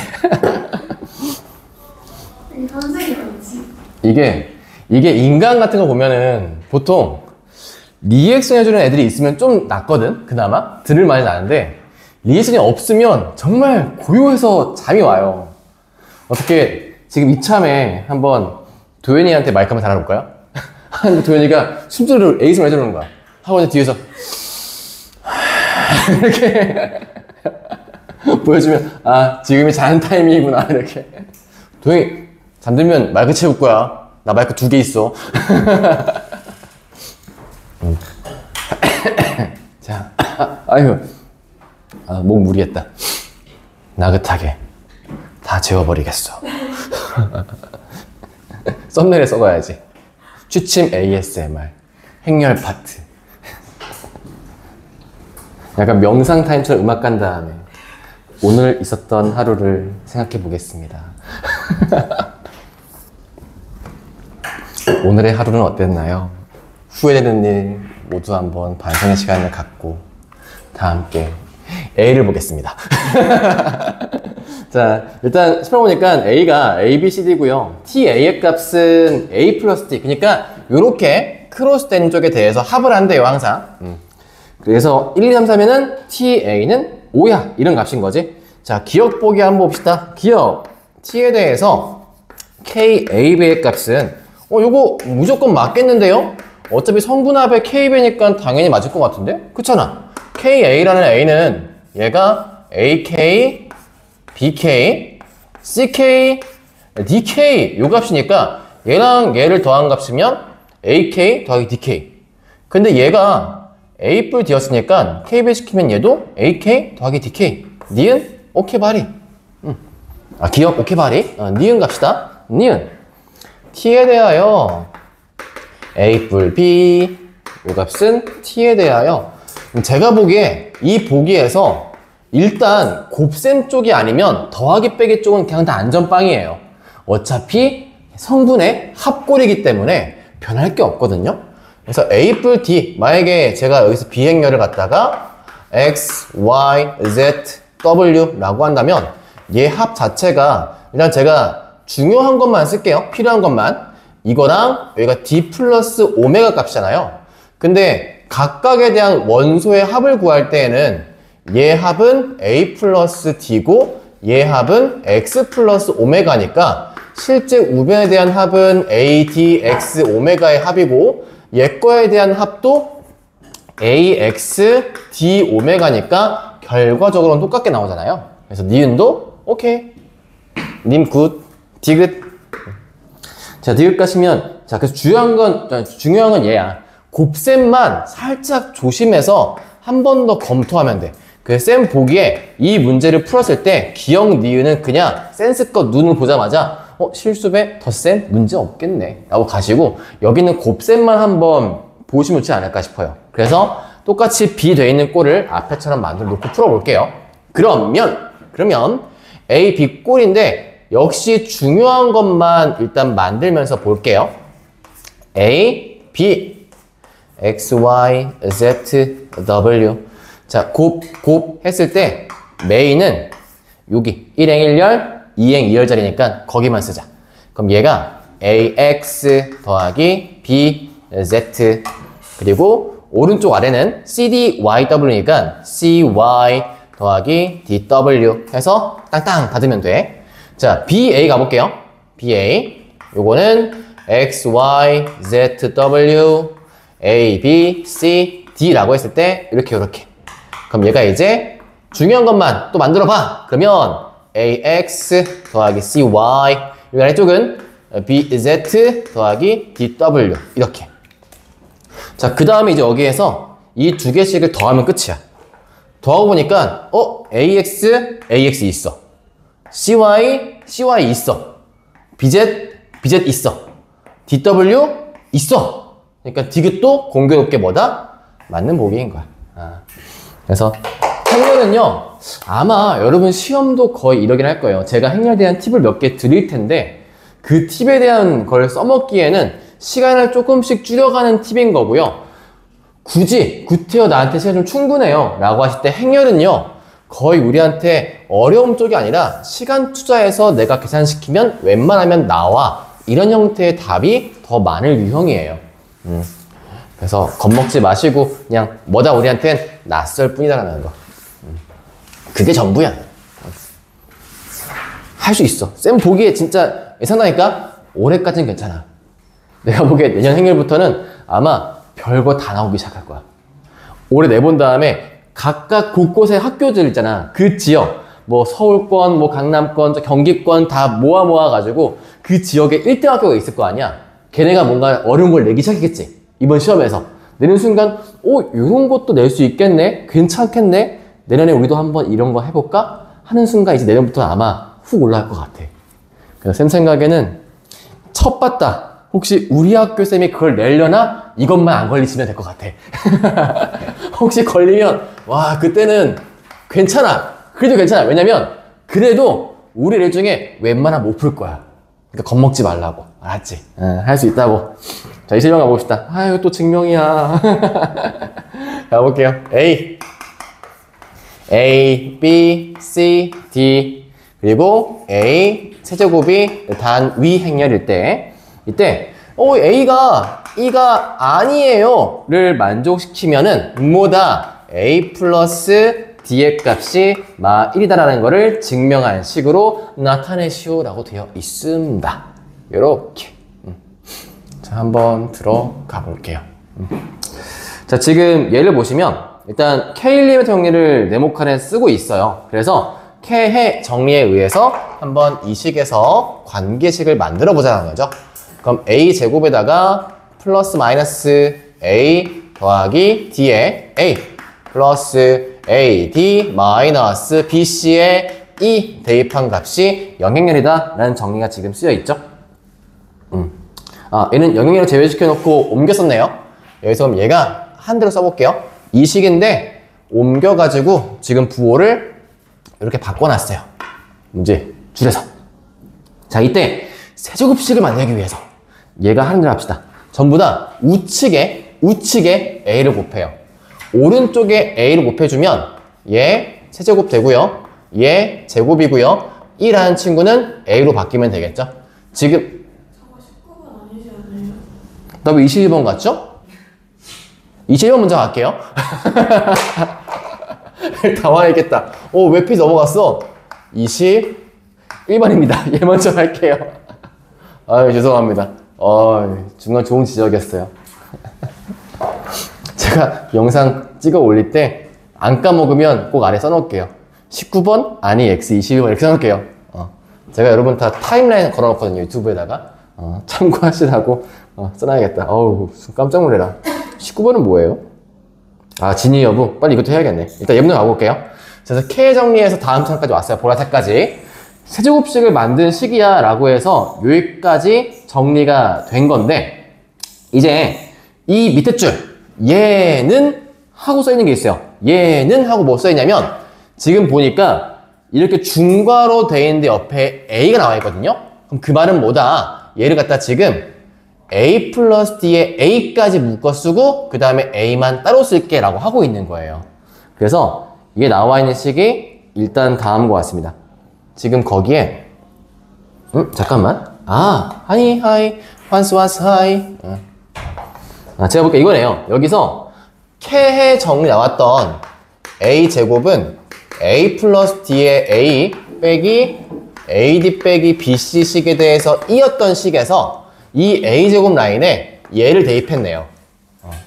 C: 이 선생이 많지.
A: 이게 인간 같은 거 보면은 보통 리액션 해주는 애들이 있으면 좀 낫거든? 그나마? 들을 많이 나는데 리액션이 없으면 정말 고요해서 잠이 와요. 어떻게 지금 이참에 한번 도현이한테 마이크 한번 달아볼까요? 도현이가 숨소리를 ASMR 해주는 거야. 하고 이제 뒤에서 이렇게 보여주면 지금이 자는 타이밍이구나 이렇게. 도현이 잠들면 마이크 채울 거야. 나 마이크 2개 있어. 자, 아유, 목 무리했다. 나긋하게 다 재워버리겠어. 썸네일에 써봐야지. 취침 ASMR 행렬 파트. 약간 명상 타임처럼 음악 간 다음에 오늘 있었던 하루를 생각해 보겠습니다. 오늘의 하루는 어땠나요? 후회되는 일 모두 한번 반성의 시간을 갖고 다 함께 A를 보겠습니다. 자, 일단 짚어보니까 A가 A, B, C, D고요. TA의 값은 A 플러스 T. 그러니까 이렇게 크로스된 쪽에 대해서 합을 한대요, 항상. 그래서 1, 2, 3, 4면은 TA는 5야. 이런 값인 거지. 자, 기억 보기 한번 봅시다. 기억. T에 대해서 KAB의 값은 요거 무조건 맞겠는데요? 어차피 성분합의 KB니까 당연히 맞을 것 같은데? 그렇잖아. KA라는 A는 얘가 AK, BK, CK, DK 요 값이니까 얘랑 얘를 더한 값이면 AK 더하기 DK. 근데 얘가 A 뿔 D였으니까 KB 시키면 얘도 AK 더하기 DK. 니은 오케이 바리. 기억 오케이 바리. 니은 갑시다. 니은 T에 대하여 A 뿔 B 요 값은 T에 대하여. 제가 보기에 이 보기에서 일단 곱셈 쪽이 아니면 더하기 빼기 쪽은 그냥 다 안전빵이에요. 어차피 성분의 합골이기 때문에 변할 게 없거든요. 그래서 A 뿔 D, 만약에 제가 여기서 비행렬을 갖다가 X, Y, Z, W 라고 한다면 얘 합 자체가 일단 제가 중요한 것만 쓸게요. 필요한 것만. 이거랑 여기가 D 플러스 오메가 값이잖아요. 근데 각각에 대한 원소의 합을 구할 때에는 얘 합은 A 플러스 D고 얘 합은 X 플러스 오메가니까 실제 우변에 대한 합은 A, D, X, 오메가의 합이고 얘 거에 대한 합도 A, X, D, 오메가니까 결과적으로는 똑같게 나오잖아요. 그래서 니은도 오케이. 님 굿. 디귿. 자, 디귿 가시면 자, 그래서 중요한 건 얘야. 곱셈만 살짝 조심해서 한 번 더 검토하면 돼. 그래서 쌤 보기에 이 문제를 풀었을 때 기억 니은은 그냥 센스껏 눈을 보자마자 실수배 덧셈 문제 없겠네 라고 가시고 여기는 곱셈만 한번 보시면 좋지 않을까 싶어요. 그래서 똑같이 B 돼 있는 꼴을 앞에처럼 만들어 놓고 풀어볼게요. 그러면 A, B 꼴인데 역시 중요한 것만 일단 만들면서 볼게요. A, B, X, Y, Z, W. 자, 곱 했을 때 메인은 여기 1행 1열, 2행 2열 자리니까 거기만 쓰자. 그럼 얘가 AX 더하기 BZ 그리고 오른쪽 아래는 CDYW니까 CY 더하기 DW 해서 땅땅 닫으면 돼. 자, BA 가볼게요. BA 요거는 X, Y, Z, W, A, B, C, D라고 했을 때 이렇게 그럼 얘가 이제 중요한 것만 또 만들어봐. 그러면 AX 더하기 CY 이 아래쪽은 BZ 더하기 DW 이렇게. 자, 그 다음에 이제 여기에서 이 두 개씩을 더하면 끝이야. 더하고 보니까 AX 있어. CY 있어. BZ 있어. DW 있어. 그러니까 디귿도 공교롭게 뭐다? 맞는 보기인 거야. 그래서 행렬은요 아마 여러분 시험도 거의 이러긴 할 거예요. 제가 행렬에 대한 팁을 몇 개 드릴 텐데 그 팁에 대한 걸 써먹기에는 시간을 조금씩 줄여가는 팁인 거고요. 굳이 구태여 나한테 시간 좀 충분해요 라고 하실 때 행렬은요 거의 우리한테 어려움 쪽이 아니라 시간 투자해서 내가 계산시키면 웬만하면 나와 이런 형태의 답이 더 많을 유형이에요. 그래서 겁먹지 마시고 그냥 뭐다 우리한텐 낯설 뿐이다라는 거. 그게 전부야. 할 수 있어. 쌤 보기에 진짜 예상나니까 올해까지는 괜찮아. 내가 보기에 내년 행렬부터는 아마 별거 다 나오기 시작할 거야. 올해 내본 다음에 각각 곳곳에 학교들 있잖아. 그 지역 뭐 서울권, 뭐 강남권, 경기권 다 모아가지고 그 지역에 1등 학교가 있을 거 아니야. 걔네가 뭔가 어려운 걸 내기 시작했겠지. 이번 시험에서 내는 순간 이런 것도 낼 수 있겠네, 괜찮겠네, 내년에 우리도 한번 이런 거 해볼까 하는 순간 이제 내년부터 아마 훅 올라갈 것 같아. 그래서 쌤 생각에는 첫 봤다 혹시 우리 학교 쌤이 그걸 내려나 이것만 안 걸리시면 될 것 같아. 혹시 걸리면 와 그때는 괜찮아. 그래도 괜찮아. 왜냐면 그래도 우리 애 중에 웬만하면 못 풀 거야. 그러니까 겁먹지 말라고. 알았지? 할 수 있다고. 자, 이 실명 가봅시다. 아유, 또 증명이야. 가볼게요. A, B, C, D. 그리고 A, 세제곱이 단 위 행렬일 때. 이때, A가 E가 아니에요를 만족시키면은 뭐다? A 플러스 D의 값이 마 1이다라는 거를 증명한 식으로 나타내시오라고 되어 있습니다. 요렇게. 자, 한번 들어가 볼게요. 자, 지금 예를 보시면 일단 K1리미터 정리를 네모칸에 쓰고 있어요. 그래서 K해 정리에 의해서 한번 이 식에서 관계식을 만들어 보자는 거죠. 그럼 A 제곱에다가 플러스 마이너스 A 더하기 D에 A 플러스 AD 마이너스 BC의 E 대입한 값이 영행렬이다 라는 정리가 지금 쓰여 있죠. 얘는 영행렬을 제외시켜 놓고 옮겨 썼네요. 여기서 그럼 얘가 한 대로 써볼게요. 이 식인데 옮겨가지고 지금 부호를 이렇게 바꿔놨어요. 문제 줄여서. 자, 이때 세제곱식을 만들기 위해서 얘가 하는 대로 합시다. 전부 다 우측에 A를 곱해요. 오른쪽에 A를 곱해주면 얘 세제곱 되고요. 얘 제곱이고요. 1라는 친구는 A로 바뀌면 되겠죠. 지금
C: 저거 19번 아니지 않나요?
A: 나 왜 21번 같죠? 21번 먼저 갈게요. 다 와야겠다. 왜 피 넘어갔어? 21번입니다. 얘 먼저 갈게요. 아유, 죄송합니다. 중간 좋은 지적이었어요. 제가 영상 찍어 올릴 때 안 까먹으면 꼭 아래 써놓을게요. 19번? 아니, X 22번 이렇게 써놓을게요. 제가 여러분 다 타임라인 걸어놓거든요. 유튜브에다가. 참고하시라고 써놔야겠다. 어우, 깜짝 놀래라. 19번은 뭐예요? 아, 진위 여부. 빨리 이것도 해야겠네. 일단 예문으로 가볼게요. 그래서 K 정리해서 다음 차까지 왔어요. 보라색까지. 세제곱식을 만든 식이야 라고 해서 여기까지 정리가 된 건데, 이제 이 밑에 줄, 얘는 하고 써있는 게 있어요. 얘는 하고 뭐 써있냐면, 지금 보니까 이렇게 중괄호 돼 있는데 옆에 A가 나와 있거든요. 그럼 그 말은 뭐다? 얘를 갖다 지금 A 플러스 D에 A까지 묶어 쓰고 그 다음에 A만 따로 쓸게 라고 하고 있는 거예요. 그래서 이게 나와 있는 식이 일단 다음과 같습니다. 지금 거기에 잠깐만. 하이 환스 하이. 제가 볼게요. 이거네요. 여기서 K해 정리 나왔던 A 제곱은 A 플러스 D의 A 빼기 AD 빼기 BC 식에 대해서 이었던 식에서 이 A 제곱 라인에 얘를 대입했네요.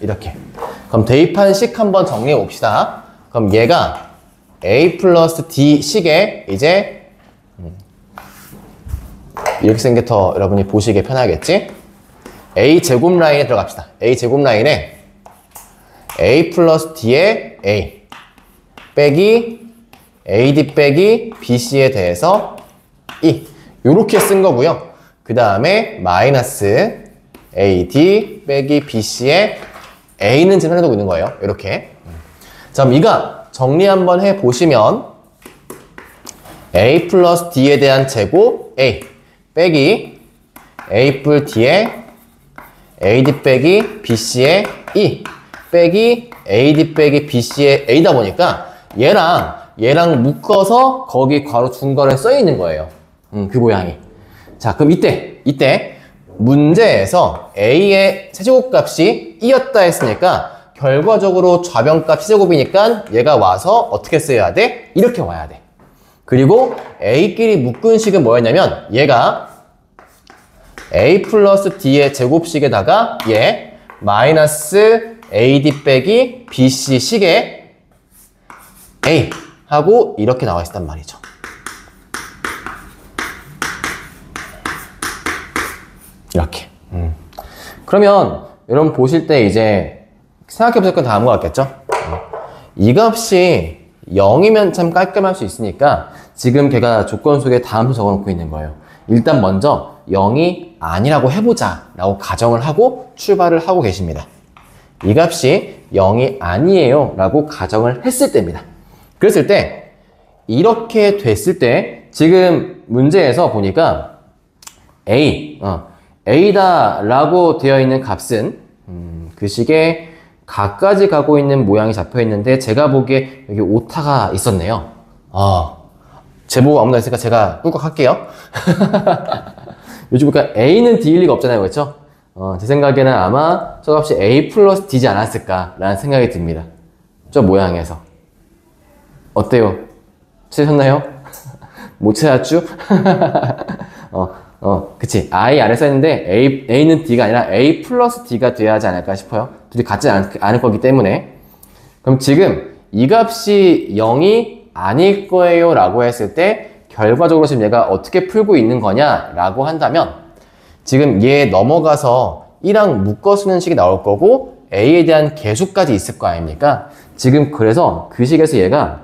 A: 이렇게. 그럼 대입한 식 한번 정리해 봅시다. 그럼 얘가 A 플러스 D 식에 이제 이렇게 생겨 더 여러분이 보시기에 편하겠지? A 제곱 라인에 들어갑시다. A 제곱 라인에 A 플러스 D의 A 빼기 AD 빼기 BC에 대해서 요렇게 쓴 거고요. 그 다음에 마이너스 AD 빼기 BC에 A는 지금 해두고 있는 거예요. 이렇게. 자, 그럼 이가 정리 한번 해보시면 A 플러스 D에 대한 제곱 A 빼기 A 뿔 D에 AD 빼기 BC에 E 빼기 AD 빼기 BC에 A다 보니까 얘랑 묶어서 거기 괄호 중괄호에 써 있는 거예요. 그 모양이. 자, 그럼 이때 문제에서 A의 세제곱 값이 E였다 했으니까 결과적으로 좌변값 세제곱이니까 얘가 와서 어떻게 써야 돼? 이렇게 와야 돼. 그리고 A끼리 묶은 식은 뭐였냐면 얘가 A 플러스 D의 제곱식에다가 얘 마이너스 AD 빼기 BC 식에 A 하고 이렇게 나와 있단 말이죠. 이렇게. 그러면 여러분 보실 때 이제 생각해 보실 건 다음과 같겠죠? 이 값이 0이면 참 깔끔할 수 있으니까 지금 걔가 조건 속에 다음 적어 놓고 있는 거예요. 일단 먼저 0이 아니라고 해보자 라고 가정을 하고 출발을 하고 계십니다. 이 값이 0이 아니에요 라고 가정을 했을 때입니다. 그랬을 때 이렇게 됐을 때 지금 문제에서 보니까 A다 라고 되어 있는 값은 그 식에 각까지 가고 있는 모양이 잡혀 있는데 제가 보기에 여기 오타가 있었네요. 제보가 아무나 있으니까 제가 꿀꺽 할게요. 요즘 보니까 A는 D일 리가 없잖아요. 그렇죠? 제 생각에는 아마 저 값이 A 플러스 D지 않았을까라는 생각이 듭니다. 저 모양에서. 어때요? 찾으셨나요? 못 찾았죠? 그치. I 아래 써있는데 A는 D가 아니라 A 플러스 D가 돼야 하지 않을까 싶어요. 둘이 같지 않을 거기 때문에. 그럼 지금 이 값이 0이 아닐 거예요 라고 했을 때 결과적으로 지금 얘가 어떻게 풀고 있는 거냐 라고 한다면 지금 얘 넘어가서 1랑 묶어 쓰는 식이 나올 거고 A에 대한 계수까지 있을 거 아닙니까? 지금 그래서 그 식에서 얘가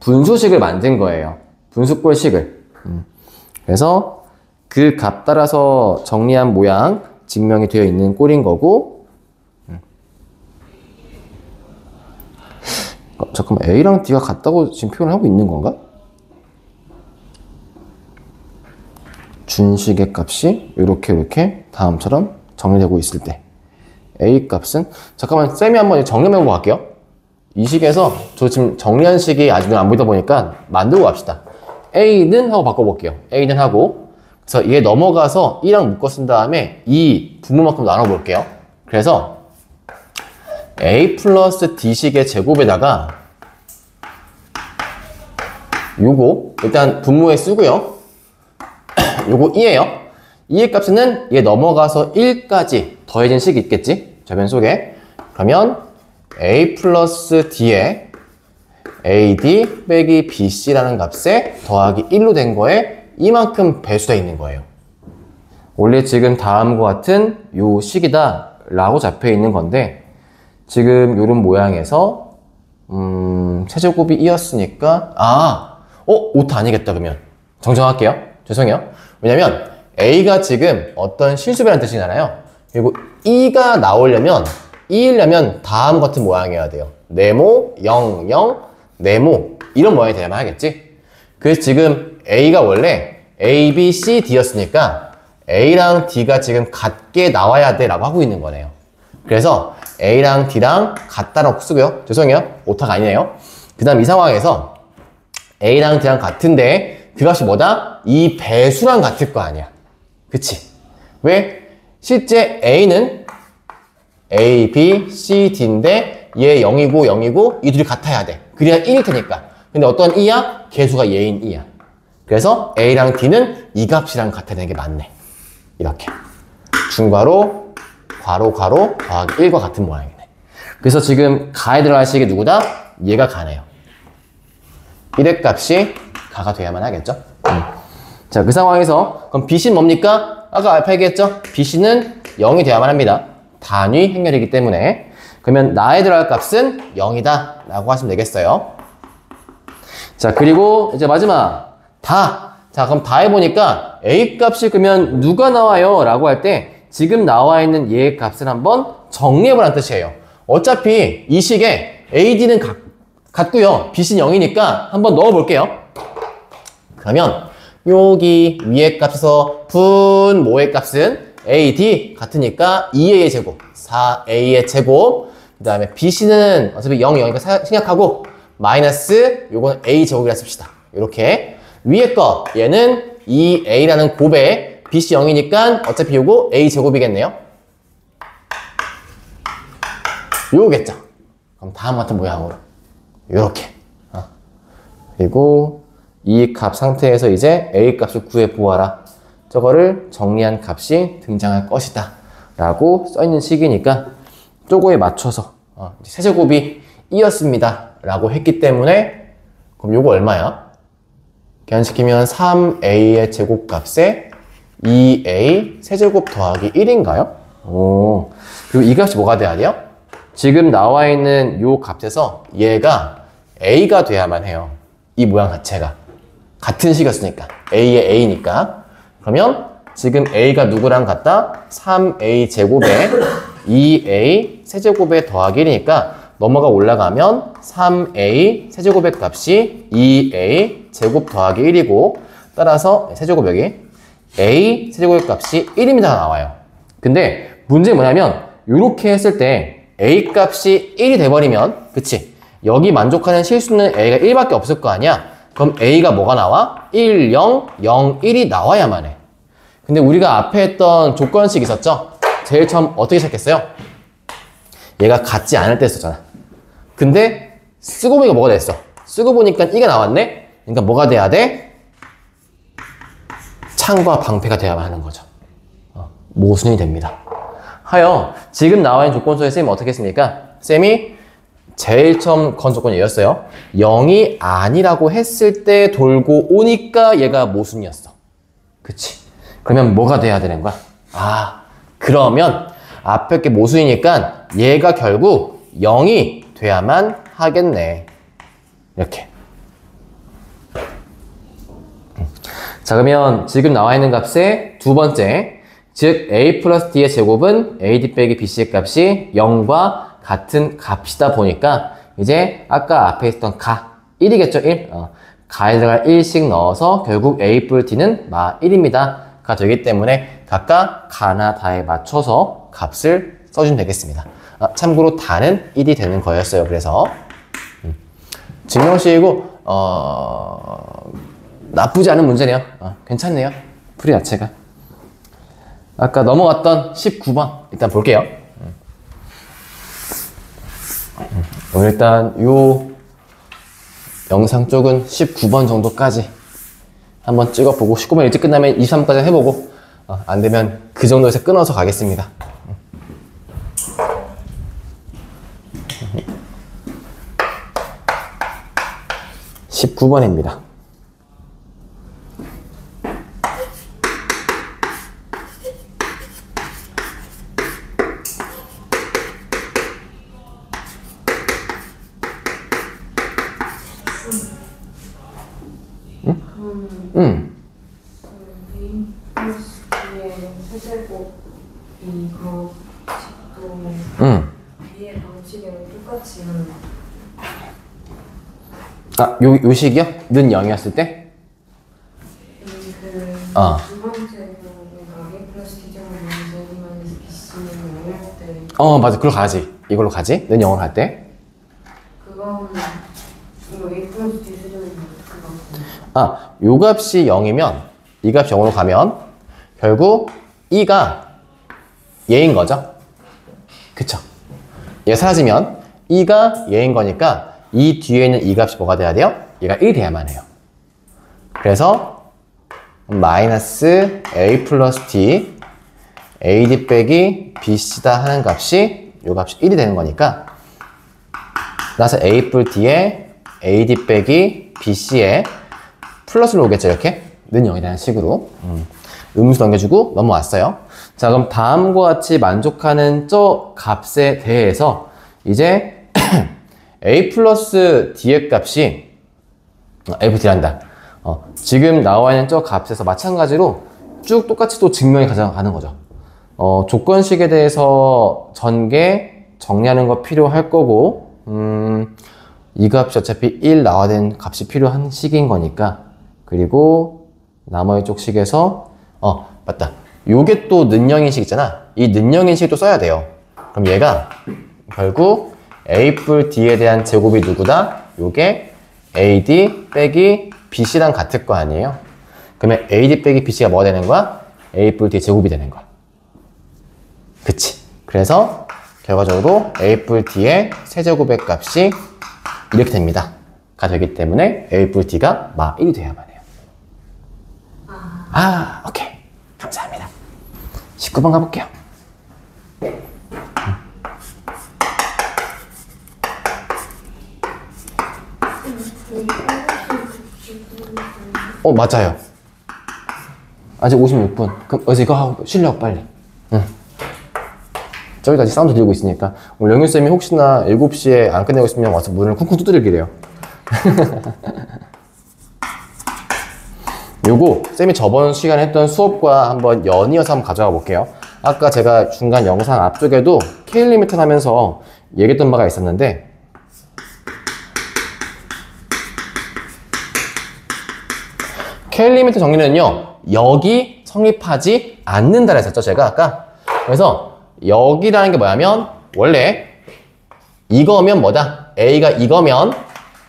A: 분수식을 만든 거예요. 분수꼴식을. 그래서 그 값 따라서 정리한 모양 증명이 되어 있는 꼴인 거고 잠깐만 A랑 D가 같다고 지금 표현을 하고 있는 건가? 준식의 값이 이렇게 다음처럼 정리되고 있을 때 A 값은 잠깐만 쌤이 한번 정리해 보고 갈게요. 이 식에서 저 지금 정리한 식이 아직 안 보이다 보니까 만들고 갑시다. A는 하고 바꿔볼게요. A는 하고 그래서 얘 넘어가서 1랑 묶어 쓴 다음에 이 분모만큼 나눠볼게요. 그래서 A 플러스 D식의 제곱에다가 요거 일단 분모에 쓰고요. 요거 2예요. 2의 값은 얘 넘어가서 1까지 더해진 식이 있겠지? 저변 속에. 그러면 A 플러스 D에 AD 빼기 BC라는 값에 더하기 1로 된 거에 이만큼 배수되어 있는 거예요. 원래 지금 다음과 같은 요 식이다 라고 잡혀 있는 건데 지금 요런 모양에서 세제곱이 2였으니까 오타 아니겠다 그러면 정정할게요. 죄송해요. 왜냐면 A가 지금 어떤 실수배라는 뜻이잖아요. 그리고 2가 나오려면 2이려면 다음 같은 모양이어야 돼요. 네모, 0, 0, 네모 이런 모양이 돼야만 하겠지. 그래서 지금 A가 원래 A, B, C, D였으니까 A랑 D가 지금 같게 나와야 돼 라고 하고 있는 거네요. 그래서 A랑 D랑 같다라고 쓰고요. 죄송해요. 오타가 아니네요. 그 다음 이 상황에서 A랑 D랑 같은데 그 값이 뭐다? 이 배수랑 같을 거 아니야. 그치? 왜? 실제 A는 A, B, C, D인데 얘 0이고 0이고 이 둘이 같아야 돼. 그래야 1일 테니까. 근데 어떤 2야? 개수가 얘인 2야. 그래서 A랑 D는 이 값이랑 같아야 되는 게 맞네. 이렇게. 중괄호, 괄호, 괄호, 더하기 1과 같은 모양이네. 그래서 지금 가에 들어갈 식이 누구다? 얘가 가네요. 1의 값이 가가 돼야만 하겠죠? 자, 그 상황에서 그럼 BC는 뭡니까? 아까 알파 얘기했죠? BC는 0이 돼야만 합니다. 단위 행렬이기 때문에. 그러면 나에 들어갈 값은 0이다 라고 하시면 되겠어요. 자, 그리고 이제 마지막 다. 자, 그럼 다 해보니까 A 값이 그러면 누가 나와요? 라고 할 때 지금 나와 있는 얘의 값을 한번 정리해보라는 뜻이에요. 어차피 이 식에 AD는 같고요. BC는 0이니까 한번 넣어볼게요. 그러면 여기 위의 값에서 분모의 값은 AD 같으니까 2A의 제곱, 4A의 제곱. 그 다음에 BC는 어차피 0, 0이니까 생략하고 마이너스 요거는 A 제곱이라 씁시다. 이렇게 위에 거 얘는 2A라는 곱에 BC 0이니까 어차피 요거 A 제곱이겠네요. 요거겠죠. 그럼 다음 같은 모양으로 요렇게 그리고 이 값 상태에서 이제 A 값을 구해 보아라. 저거를 정리한 값이 등장할 것이다 라고 써있는 식이니까 저거에 맞춰서 세제곱이 2였습니다 라고 했기 때문에 그럼 요거 얼마야? 계산시키면 3A의 제곱값에 2A 세제곱 더하기 1인가요? 오. 그리고 이 값이 뭐가 돼야 돼요? 지금 나와 있는 요 값에서 얘가 A가 돼야만 해요. 이 모양 자체가. 같은 식이었으니까. A의 A니까. 그러면 지금 A가 누구랑 같다? 3A 제곱에 2A 세제곱에 더하기 1이니까 넘어가 올라가면 3A 세제곱의 값이 2A 제곱 더하기 1이고 따라서 세제곱 여기 A 세제곱의 값이 1입니다 나와요. 근데 문제는 뭐냐면 이렇게 했을 때 A 값이 1이 돼버리면 그치? 여기 만족하는 실수는 A가 1밖에 없을 거 아니야? 그럼 A가 뭐가 나와? 1, 0, 0, 1이 나와야만 해. 근데 우리가 앞에 했던 조건식 있었죠? 제일 처음 어떻게 시작했어요? 얘가 같지 않을 때 했었잖아. 근데 쓰고 보니까 뭐가 됐어? 쓰고 보니까 2가 나왔네? 그러니까 뭐가 돼야 돼? 창과 방패가 돼야만 하는 거죠. 모순이 됩니다. 하여 지금 나와 있는 조건서에 쌤이 어떻게 했습니까? 쌤이 제일 처음 건 조건이 얘였어요. 0이 아니라고 했을 때 돌고 오니까 얘가 모순이었어. 그치? 그러면 뭐가 돼야 되는 거야? 그러면 앞에 게 모순이니까 얘가 결국 0이 돼야만 하겠네. 이렇게. 자, 그러면 지금 나와 있는 값의 두 번째, 즉 A 플러스 D의 제곱은 AD 빼기 BC의 값이 0과 같은 값이다 보니까 이제 아까 앞에 있었던 가 1이겠죠? 1. 가에 들어갈 1씩 넣어서 결국 A 플러스 D는 마 1입니다. 가 되기 때문에 각각 가나 다에 맞춰서 값을 써주면 되겠습니다. 참고로 다는 1이 되는 거였어요. 그래서 증명식이고 나쁘지 않은 문제네요. 괜찮네요. 풀이 자체가. 아까 넘어갔던 19번 일단 볼게요. 오늘 일단 요 영상 쪽은 19번 정도까지 한번 찍어보고 19번 일찍 끝나면 23번까지 해보고 안되면 그 정도에서 끊어서 가겠습니다. 19번입니다.
B: A 플러스 B의 세제곱 이거 식도 B의 방식이랑 똑같이 하는
A: 아, 요 식이요? 는 0이었을 때?
B: 두 번째 경우가 A 플러스 B 제곱 A 마이너스 BC는 0일 때
A: 맞아. 그걸로 가지. 이걸로 가지. 는 0으로 갈 때.
B: 그거는 이거 A 플러스 B 세제곱이 그거
A: 아, 요 값이 0이면 이 값이 0으로 가면 결국 e가 얘인 거죠. 그쵸? 얘 사라지면 e가 얘인 거니까 이 뒤에 있는 이 값이 뭐가 돼야 돼요? 얘가 1이 돼야만 해요. 그래서 마이너스 a 플러스 d ad 빼기 bc다 하는 값이 요 값이 1이 되는 거니까 그래서 a 뿔 d에 ad 빼기 bc에 플러스로 오겠죠. 이렇게 는 0이 되는 식으로 음수 넘겨주고 넘어왔어요. 자, 그럼 다음과 같이 만족하는 저 값에 대해서 이제 a 플러스 d의 값이 a 플러스 d란다. 지금 나와 있는 저 값에서 마찬가지로 쭉 똑같이 또 증명이 가는 거죠. 조건식에 대해서 전개 정리하는 거 필요할 거고 이 값이 어차피 1 나와야 되는 값이 필요한 식인 거니까 그리고 나머지 쪽 식에서 맞다. 요게 또 는영인식 있잖아. 이 는영인식 또 써야 돼요. 그럼 얘가 결국 a 뿔 d에 대한 제곱이 누구다? 요게 ad 빼기 bc랑 같을 거 아니에요? 그러면 ad 빼기 bc가 뭐가 되는 거야? a 뿔 d 제곱이 되는 거야. 그치? 그래서 결과적으로 a 뿔 d의 세제곱의 값이 이렇게 됩니다. 가 되기 때문에 a 뿔 d가 마 1이 돼야만 해요. 오케이. 감사합니다. 19번 가볼게요. 맞아요. 아직 56분. 그럼 어제 이거 하고 쉬려고 빨리. 저기까지 사운드 들리고 있으니까 오늘 영윤쌤이 혹시나 7시에 안 끝내고 있으면 와서 문을 쿵쿵 두드리기래요. 요거 쌤이 저번 시간에 했던 수업과 한번 연이어서 한번 가져가 볼게요. 아까 제가 중간 영상 앞쪽에도 K 리미트 하면서 얘기했던 바가 있었는데 K 리미트 정리는요 여기 성립하지 않는다 했었죠 제가 아까. 그래서 여기라는 게 뭐냐면 원래 이거면 뭐다? A가 이거면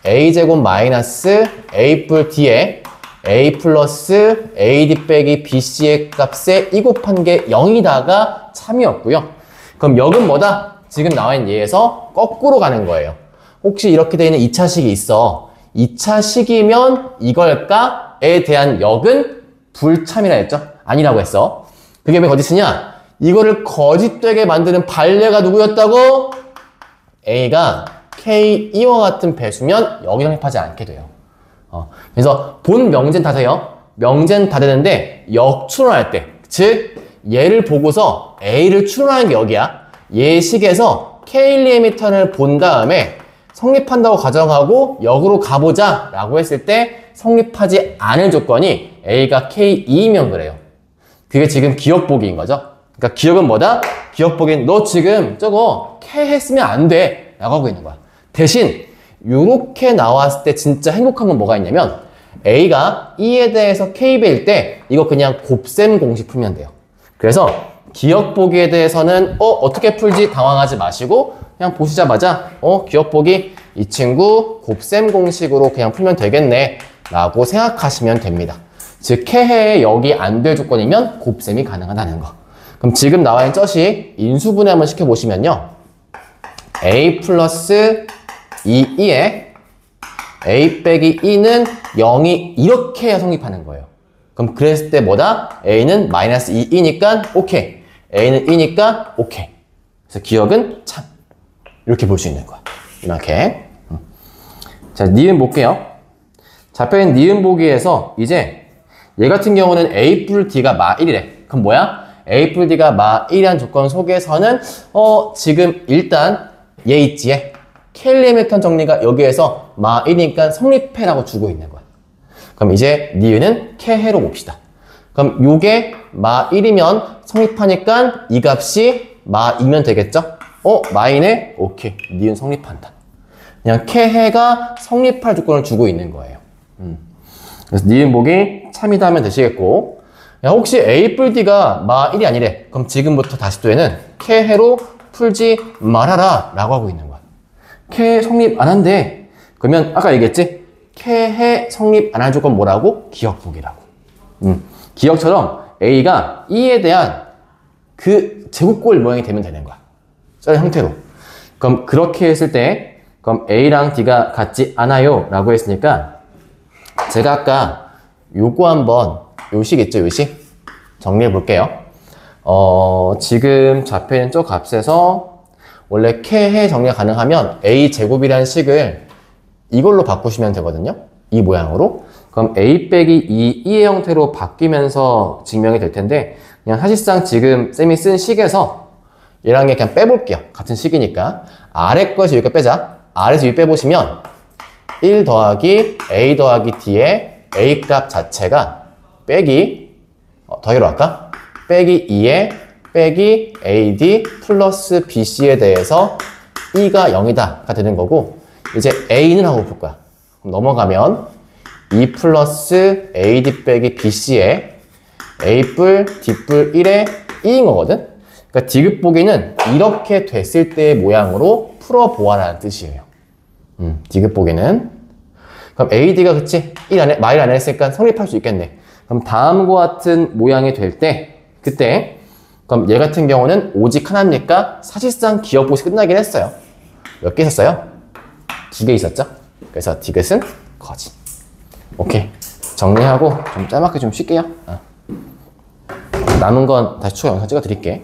A: A제곱 마이너스 A 뿔 D에 A 플러스 AD 빼기 BC의 값에 이 곱한 게 0이다가 참이었고요. 그럼 역은 뭐다? 지금 나와 있는 예에서 거꾸로 가는 거예요. 혹시 이렇게 되어 있는 2차식이 있어. 2차식이면 이걸까에 대한 역은 불참이라 했죠? 아니라고 했어. 그게 왜 거짓이냐? 이거를 거짓되게 만드는 반례가 누구였다고? A가 K2와 같은 배수면 여기랑 합하지 않게 돼요. 그래서 본 명제는 다 돼요. 명제는 다 되는데 역추론할 때, 즉 얘를 보고서 A를 추론하는 게 여기야. 얘 식에서 K1리미터를 본 다음에 성립한다고 가정하고 역으로 가보자 라고 했을 때 성립하지 않을 조건이 A가 K2이면 그래요. 그게 지금 기억보기인 거죠. 그러니까 기억은 뭐다? 기억보기는 너 지금 저거 K 했으면 안 돼 라고 하고 있는 거야. 대신 요렇게 나왔을 때 진짜 행복한 건 뭐가 있냐면 A가 E에 대해서 K배일 때 이거 그냥 곱셈 공식 풀면 돼요. 그래서 기억보기에 대해서는 어떻게 풀지 당황하지 마시고 그냥 보시자마자 기억보기 이 친구 곱셈 공식으로 그냥 풀면 되겠네 라고 생각하시면 됩니다. 즉 K해에 여기 안 될 조건이면 곱셈이 가능하다는 거. 그럼 지금 나와 있는 쩌식 인수분해 한번 시켜보시면요 A 플러스 2에 A 빼기 2는 0이 이렇게 해야 성립하는 거예요. 그럼 그랬을 때 뭐다? A는 마이너스 2이니까 오케이. A는 2니까 오케이. 그래서 기억은 참. 이렇게 볼 수 있는 거야. 이렇게. 자, 니은 볼게요. 잡혀있는 니은 보기에서 이제 얘 같은 경우는 A 뿔 D가 마 1이래. 그럼 뭐야? A 뿔 D가 마 1이라는 조건 속에서는 지금 일단 얘 있지? 켈리-해밀턴 정리가 여기에서 마 1이니까 성립해라고 주고 있는 거야. 그럼 이제 니은은 캐해로 봅시다. 그럼 요게 마 1이면 성립하니까 이 값이 마 2면 되겠죠? 마이네? 오케이. 니은 성립한다. 그냥 캐해가 성립할 조건을 주고 있는 거예요. 그래서 니은 보기 참이다 하면 되시겠고, 야, 혹시 A 뿔 D가 마 1이 아니래. 그럼 지금부터 다시 또에는 캐해로 풀지 말아라 라고 하고 있는 거야. 캐해 성립 안 한대. 그러면 아까 얘기했지? 캐해 성립 안 할 조건 뭐라고? 기억 보기라고. 기억처럼 A가 E에 대한 그 제곱골 모양이 되면 되는 거야. 썰 형태로. 그럼 그렇게 했을 때, 그럼 A랑 D가 같지 않아요 라고 했으니까, 제가 아까 요거 한번, 요식 있죠, 요식? 정리해 볼게요. 지금 잡혀 있는 저 값에서 원래 캐해 정리가 가능하면 A 제곱이라는 식을 이걸로 바꾸시면 되거든요. 이 모양으로. 그럼 A 빼기 2의 형태로 바뀌면서 증명이 될 텐데, 그냥 사실상 지금 쌤이 쓴 식에서 얘랑 그냥 빼볼게요. 같은 식이니까. 아래 것이 여기까지 빼자. 아래에서 위 빼보시면 1 더하기 A 더하기 D의 A 값 자체가 빼기, 더하기로 할까? 빼기 2에 빼기 AD 플러스 BC에 대해서 E가 0이다가 되는 거고, 이제 A는 하고 볼 거야. 그럼 넘어가면 2 플러스 AD 빼기 BC에 A뿔, D뿔 1에 2인 거거든? 그러니까 디귿 보기는 이렇게 됐을 때의 모양으로 풀어보아라는 뜻이에요. 디귿 보기는. 그럼 AD가 그치? 1 안에, 마 1 안에 했으니까 성립할 수 있겠네. 그럼 다음과 같은 모양이 될 때, 그때, 그럼 얘 같은 경우는 오직 하나니까 사실상 기억 보시 끝나긴 했어요. 몇 개 있었어요? 2개 있었죠? 그래서 디귿은 거짓. 오케이. 정리하고 좀 짤막하게 좀 쉴게요. 남은 건 다시 추가 영상 찍어 드릴게.